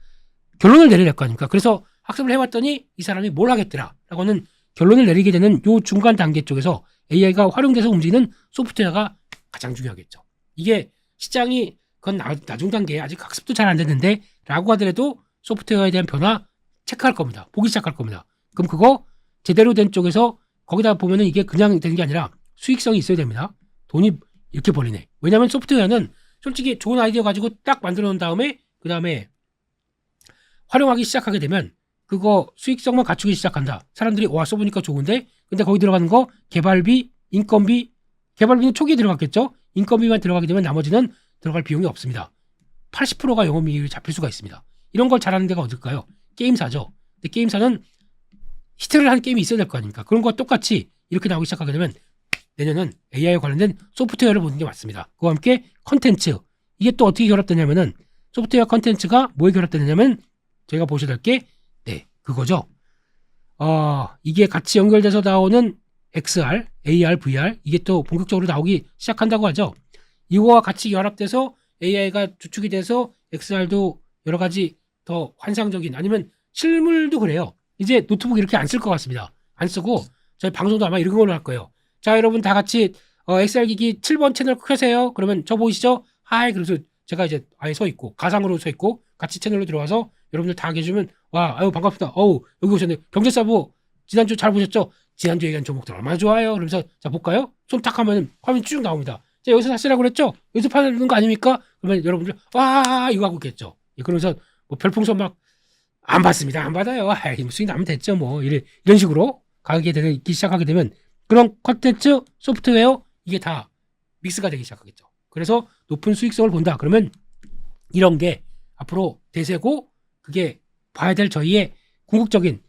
결론을 내려야 될 거 아닙니까? 그래서 학습을 해봤더니 이 사람이 뭘 하겠더라 라고 하는 결론을 내리게 되는 요 중간 단계 쪽에서 AI가 활용돼서 움직이는 소프트웨어가 가장 중요하겠죠. 이게 시장이 그건 나중 단계에 아직 학습도 잘 안 됐는데 라고 하더라도 소프트웨어에 대한 변화 체크할 겁니다. 보기 시작할 겁니다. 그럼 그거 제대로 된 쪽에서 거기다 보면은 이게 그냥 되는 게 아니라 수익성이 있어야 됩니다. 돈이 이렇게 벌리네. 왜냐하면 소프트웨어는 솔직히 좋은 아이디어 가지고 딱 만들어 놓은 다음에 그 다음에 활용하기 시작하게 되면 그거 수익성만 갖추기 시작한다. 사람들이 와 써보니까 좋은데 근데 거기 들어가는 거 개발비, 인건비, 개발비는 초기에 들어갔겠죠. 인건비만 들어가게 되면 나머지는 들어갈 비용이 없습니다. 80%가 영업이익이 잡힐 수가 있습니다. 이런 걸 잘하는 데가 어딜까요? 게임사죠. 근데 게임사는 히트를 한 게임이 있어야 될 거 아닙니까? 그런 거와 똑같이 이렇게 나오기 시작하게 되면 내년은 AI에 관련된 소프트웨어를 보는 게 맞습니다. 그와 함께 컨텐츠. 이게 또 어떻게 결합되냐면은 소프트웨어 컨텐츠가 뭐에 결합되느냐면 저희가 보셔야 될 게 그거죠. 이게 같이 연결돼서 나오는 XR, AR, VR 이게 또 본격적으로 나오기 시작한다고 하죠. 이거와 같이 결합돼서 AI가 주축이 돼서 XR도 여러 가지 더 환상적인 아니면 실물도 그래요. 이제 노트북 이렇게 안 쓸 것 같습니다. 안 쓰고 저희 방송도 아마 이런 걸로 할 거예요. 자 여러분 다 같이 XR 기기 7번 채널 켜세요. 그러면 저 보이시죠? 하이 그래서 제가 이제 아예 서 있고 가상으로 서 있고 같이 채널로 들어와서 여러분들 다 계시면 와 아유 반갑습니다. 어우 여기 오셨네. 경제사부 지난주 잘 보셨죠? 지난주 얘기한 종목들 얼마나 좋아요. 그러면서 자 볼까요? 손 탁 하면 화면 쭉 나옵니다. 자 여기서 사시라고 그랬죠? 여기서 파는 거 아닙니까? 그러면 여러분들 와 이거 하고 있겠죠. 그러면서 뭐 별풍선 막 안 받습니다. 안 받아요. 아이, 수익 나면 됐죠. 뭐 이런 식으로 가게 되기 시작하게 되면 그런 콘텐츠, 소프트웨어 이게 다 믹스가 되기 시작하겠죠. 그래서 높은 수익성을 본다. 그러면 이런 게 앞으로 대세고 그게 봐야 될 저희의 궁극적인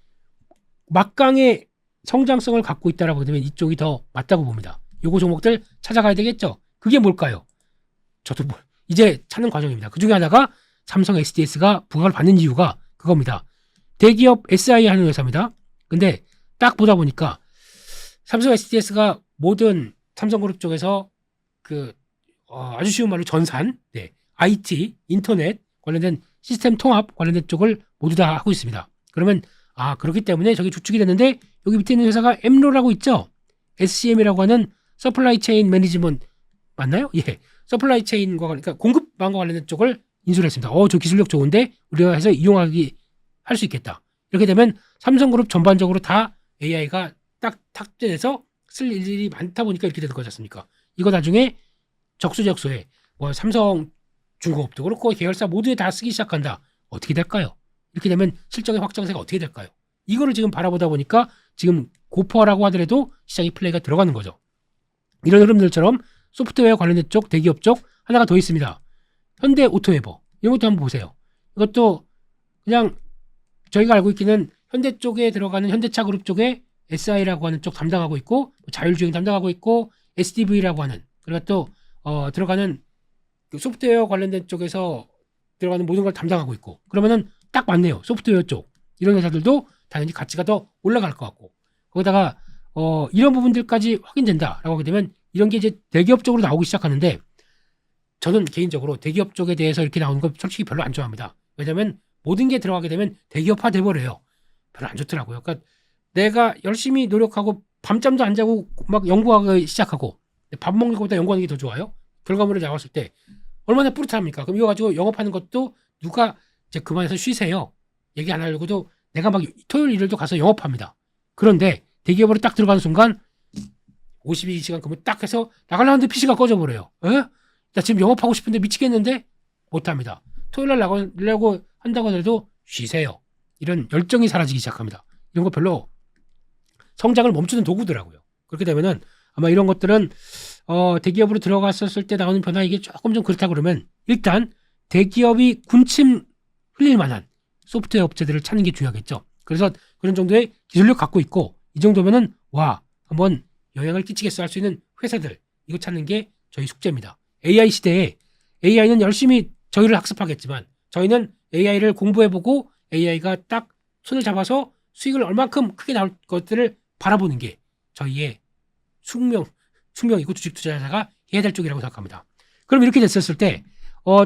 막강의 성장성을 갖고 있다라고 되면 이쪽이 더 맞다고 봅니다. 요거 종목들 찾아가야 되겠죠. 그게 뭘까요? 저도 이제 찾는 과정입니다. 그 중에 하나가 삼성 SDS가 부각을 받는 이유가 그겁니다. 대기업 SI 하는 회사입니다. 근데 딱 보다 보니까 삼성 SDS가 모든 삼성그룹 쪽에서 아주 쉬운 말로 전산, IT, 인터넷 관련된 시스템 통합 관련된 쪽을 모두 다 하고 있습니다. 그러면 그렇기 때문에 저기 주축이 됐는데 여기 밑에 있는 회사가 엠로라고 있죠. SCM이라고 하는 서플라이 체인 매니지먼트 맞나요? 예. 서플라이 체인과 그러니까 공급망과 관련된 쪽을 인수를 했습니다. 저 기술력 좋은데 우리가 해서 이용하기 할 수 있겠다. 이렇게 되면 삼성그룹 전반적으로 다 AI가 딱 탑재돼서 쓸 일이 많다 보니까 이렇게 되는 거지 않습니까? 이거 나중에 적수적소에 뭐 삼성 중공업도 그렇고 계열사 모두에 다 쓰기 시작한다. 어떻게 될까요? 이렇게 되면 실적의 확장세가 어떻게 될까요? 이거를 지금 바라보다 보니까 지금 고퍼라고 하더라도 시장의 플레이가 들어가는 거죠. 이런 흐름들처럼 소프트웨어 관련된 쪽, 대기업 쪽 하나가 더 있습니다. 현대 오토웨버 이런 것도 한번 보세요. 이것도 그냥 저희가 알고 있기는 현대 쪽에 들어가는 현대차 그룹 쪽에 SI라고 하는 쪽 담당하고 있고 자율주행 담당하고 있고 SDV라고 하는 그리고 또 들어가는 그 소프트웨어 관련된 쪽에서 들어가는 모든 걸 담당하고 있고 그러면은 딱 맞네요. 소프트웨어 쪽 이런 회사들도 당연히 가치가 더 올라갈 것 같고 거기다가 이런 부분들까지 확인된다라고 하게 되면 이런 게 이제 대기업 쪽으로 나오기 시작하는데 저는 개인적으로 대기업 쪽에 대해서 이렇게 나오는 거 솔직히 별로 안 좋아합니다. 왜냐하면 모든 게 들어가게 되면 대기업화 돼버려요. 별로 안 좋더라고요. 그러니까 내가 열심히 노력하고 밤잠도 안 자고 막 연구하기 시작하고 밥 먹는 것보다 연구하는 게 더 좋아요. 결과물을 나왔을 때 얼마나 뿌듯합니까? 그럼 이거 가지고 영업하는 것도 누가 이제 그만해서 쉬세요. 얘기 안 하려고도 내가 막 토요일 일요일도 가서 영업합니다. 그런데 대기업으로 딱 들어가는 순간 52시간 근무 딱 해서 나가려는데 PC가 꺼져버려요. 나 지금 영업하고 싶은데 미치겠는데 못합니다. 토요일 날 나가려고 한다고 해도 쉬세요. 이런 열정이 사라지기 시작합니다. 이런 거 별로 성장을 멈추는 도구더라고요. 그렇게 되면은 아마 이런 것들은 대기업으로 들어갔었을 때 나오는 변화 이게 조금 좀 그렇다 그러면 일단 대기업이 군침 흘릴 만한 소프트웨어 업체들을 찾는 게 중요하겠죠. 그래서 그런 정도의 기술력 갖고 있고 이 정도면은 와 한번 영향을 끼치겠어 할 수 있는 회사들 이거 찾는 게 저희 숙제입니다. AI 시대에 AI는 열심히 저희를 학습하겠지만 저희는 AI를 공부해보고 AI가 딱 손을 잡아서 수익을 얼만큼 크게 나올 것들을 바라보는 게 저희의 숙명이고 주식 투자자가 해야 될 쪽이라고 생각합니다. 그럼 이렇게 됐었을 때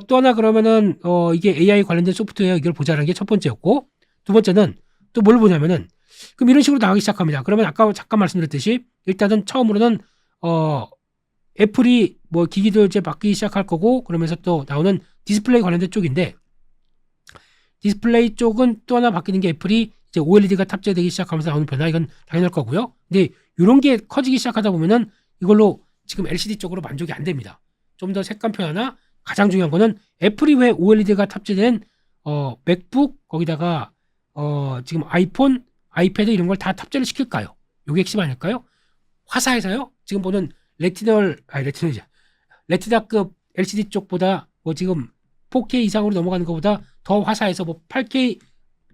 또 하나 그러면은 이게 AI 관련된 소프트웨어 이걸 보자는 게 첫 번째였고 두 번째는 또 뭘 보냐면은 그럼 이런 식으로 나가기 시작합니다. 그러면 아까 잠깐 말씀드렸듯이 일단은 처음으로는 애플이 뭐 기기도 이제 바뀌기 시작할 거고 그러면서 또 나오는 디스플레이 관련된 쪽인데 디스플레이 쪽은 또 하나 바뀌는 게 애플이 이제 OLED가 탑재되기 시작하면서 나오는 변화, 이건 당연할 거고요. 근데 이런 게 커지기 시작하다 보면은 이걸로 지금 LCD 쪽으로 만족이 안 됩니다. 좀 더 색감 변화나 가장 중요한 거는 애플이 왜 OLED가 탑재된 맥북 거기다가 지금 아이폰, 아이패드 이런 걸 다 탑재를 시킬까요? 이게 핵심 아닐까요? 화사해서요. 지금 보는 레티나급 LCD 쪽보다 뭐 지금 4K 이상으로 넘어가는 것보다 더 화사해서 뭐 8K,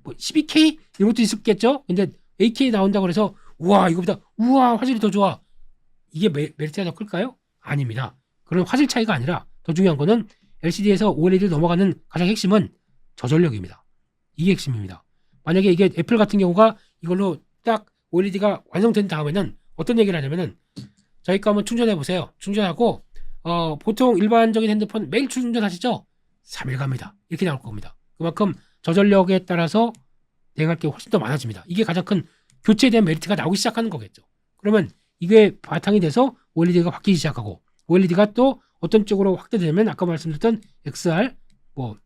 뭐 12K 이런 것도 있었겠죠. 근데 8K 나온다고 그래서 우와 이거보다 우와 화질이 더 좋아. 이게 메리트가 더 클까요? 아닙니다. 그런 화질 차이가 아니라 더 중요한 거는 LCD에서 OLED를 넘어가는 가장 핵심은 저전력입니다. 이게 핵심입니다. 만약에 이게 애플 같은 경우가 이걸로 딱 OLED가 완성된 다음에는 어떤 얘기를 하냐면은 저희 거 한번 충전해 보세요. 충전하고 보통 일반적인 핸드폰 매일 충전하시죠? 3일 갑니다. 이렇게 나올 겁니다. 그만큼 저전력에 따라서 대응할 게 훨씬 더 많아집니다. 이게 가장 큰 교체에 대한 메리트가 나오기 시작하는 거겠죠. 그러면 이게 바탕이 돼서 OLED가 바뀌기 시작하고 OLED가 또 어떤 쪽으로 확대되면 아까 말씀드렸던 XR, 뭐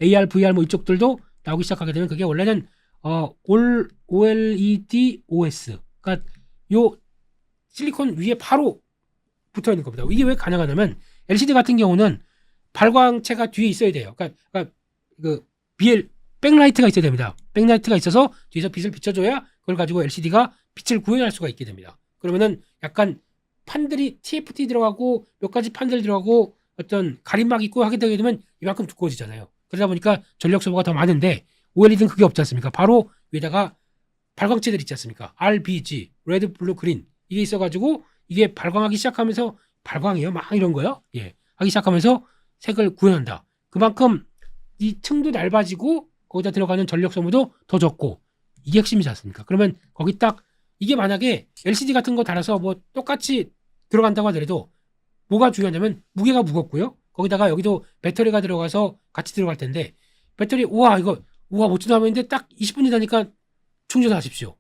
AR, VR 뭐 이쪽들도 나오기 시작하게 되면 그게 원래는 OLED OS, 그러니까 요 실리콘 위에 바로 붙어 있는 겁니다. 이게 왜 가능하냐면 LCD 같은 경우는 발광체가 뒤에 있어야 돼요. 그러니까 그 백라이트가 있어야 됩니다. 백라이트가 있어서 뒤에서 빛을 비춰줘야 그걸 가지고 LCD가 빛을 구현할 수가 있게 됩니다. 그러면은 약간 판들이 TFT 들어가고 몇 가지 판들 들어가고 어떤 가림막 있고 하게 되게 되면 이만큼 두꺼워지잖아요. 그러다 보니까 전력 소모가 더 많은데 OLED는 그게 없지 않습니까? 바로 위에다가 발광체들 있지 않습니까? RBG, 레드, 블루, 그린 이게 있어가지고 이게 발광하기 시작하면서 발광이에요? 막 이런 거요? 예, 하기 시작하면서 색을 구현한다. 그만큼 이 층도 얇아지고 거기다 들어가는 전력 소모도 더 적고 이게 핵심이지 않습니까? 그러면 거기 딱 이게 만약에 LCD 같은 거 달아서 뭐 똑같이 들어간다고 하더라도 뭐가 중요하냐면 무게가 무겁고요. 거기다가 여기도 배터리가 들어가서 같이 들어갈 텐데 배터리 우와 못 충전하는데 딱 20분 지나니까 충전하십시오.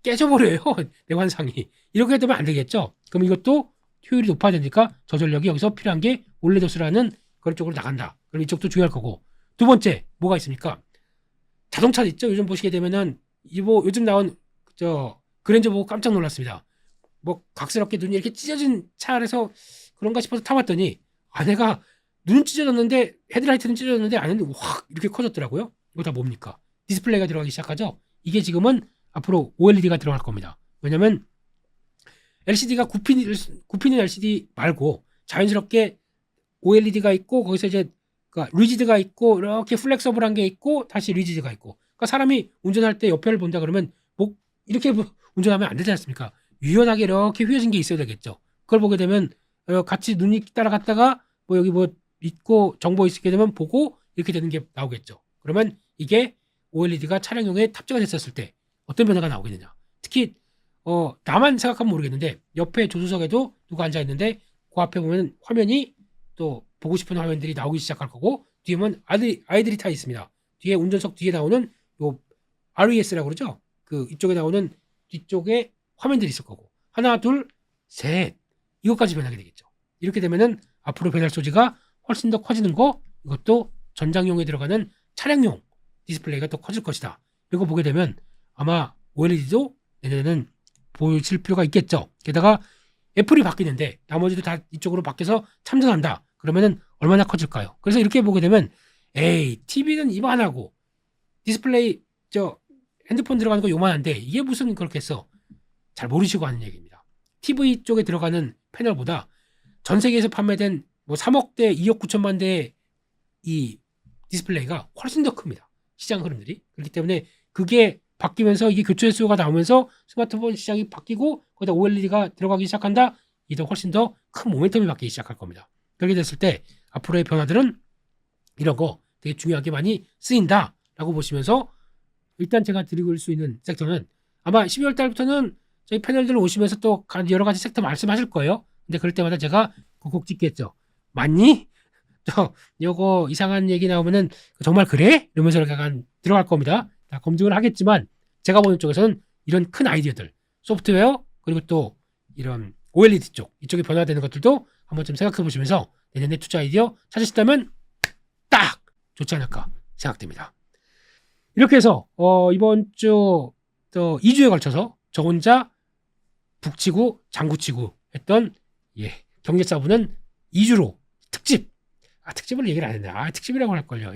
깨져버려요. 내 환상이. 이렇게 되면 안 되겠죠. 그럼 이것도 효율이 높아지니까 저전력이 여기서 필요한 게 올레도스라는 그런 쪽으로 나간다. 그럼 이쪽도 중요할 거고. 두 번째 뭐가 있습니까? 자동차 있죠. 요즘 보시게 되면은 요즘 나온 그랜저 보고 깜짝 놀랐습니다. 뭐 각스럽게 눈이 이렇게 찢어진 차 안에서 그런가 싶어서 타봤더니 아내가 눈은 찢어졌는데 헤드라이트는 찢어졌는데 안에는 확 이렇게 커졌더라고요. 이거 다 뭡니까? 디스플레이가 들어가기 시작하죠. 이게 지금은 앞으로 OLED가 들어갈 겁니다. 왜냐면 LCD가 굽히는 LCD 말고 자연스럽게 OLED가 있고 거기서 이제 리지드가 있고 이렇게 플렉서블한 게 있고 다시 리지드가 있고 그러니까 사람이 운전할 때 옆에를 본다 그러면 뭐 이렇게 운전하면 안 되지 않습니까? 유연하게 이렇게 휘어진 게 있어야 되겠죠. 그걸 보게 되면 같이 눈이 따라갔다가 뭐 여기 뭐 있고 정보 있게 되면 보고 이렇게 되는 게 나오겠죠. 그러면 이게 OLED가 차량용에 탑재가 됐었을 때 어떤 변화가 나오겠느냐. 특히 나만 생각하면 모르겠는데 옆에 조수석에도 누가 앉아 있는데 그 앞에 보면 화면이 또 보고 싶은 화면들이 나오기 시작할 거고 뒤에 보면 아이들이 타 있습니다. 뒤에 운전석 뒤에 나오는 요 RES라고 그러죠. 그 이쪽에 나오는 뒤쪽에 화면들이 있을 거고 하나 둘 셋 이것까지 변하게 되겠죠. 이렇게 되면은 앞으로 변할 소지가 훨씬 더 커지는 거 이것도 전장용에 들어가는 차량용 디스플레이가 더 커질 것이다. 이거 보게 되면 아마 OLED도 내년에는 보실 필요가 있겠죠. 게다가 애플이 바뀌는데 나머지도 다 이쪽으로 바뀌어서 참전한다. 그러면은 얼마나 커질까요? 그래서 이렇게 보게 되면 TV는 이만하고 디스플레이 핸드폰 들어가는 거 요만한데 이게 무슨 그렇겠어? 잘 모르시고 하는 얘기입니다. TV 쪽에 들어가는 패널보다 전 세계에서 판매된 뭐 3억 대, 2억 9천만 대의 이 디스플레이가 훨씬 더 큽니다. 시장 흐름들이. 그렇기 때문에 그게 바뀌면서 이게 교체 수요가 나오면서 스마트폰 시장이 바뀌고 거기다 OLED가 들어가기 시작한다. 이게 훨씬 더 큰 모멘텀이 바뀌기 시작할 겁니다. 그렇게 됐을 때 앞으로의 변화들은 이런 거 되게 중요하게 많이 쓰인다라고 보시면서 일단 제가 드리고 수 있는 섹터는 아마 12월 달부터는 저희 패널들 오시면서 또 여러 가지 섹터 말씀하실 거예요. 근데 그럴 때마다 제가 콕콕 찍겠죠. 맞니? 요거 이상한 얘기 나오면은 정말 그래? 이러면서 약간 들어갈 겁니다. 다 검증을 하겠지만 제가 보는 쪽에서는 이런 큰 아이디어들, 소프트웨어 그리고 또 이런 OLED 쪽 이쪽에 변화되는 것들도 한번 좀 생각해 보시면서 내년에 투자 아이디어 찾으신다면 딱 좋지 않을까 생각됩니다. 이렇게 해서 이번 주 2주에 걸쳐서 저 혼자 북치고 장구치고 했던 경제사부는 2주로 특집을 얘기를 안 했네. 특집이라고 할걸요.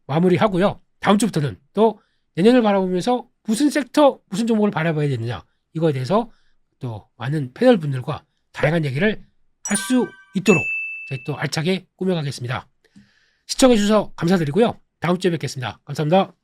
마무리하고요. 다음 주부터는 또 내년을 바라보면서 무슨 섹터, 무슨 종목을 바라봐야 되느냐, 이거에 대해서 또 많은 패널 분들과 다양한 얘기를 할 수 있도록 저희 또 알차게 꾸며가겠습니다. 시청해 주셔서 감사드리고요. 다음 주에 뵙겠습니다. 감사합니다.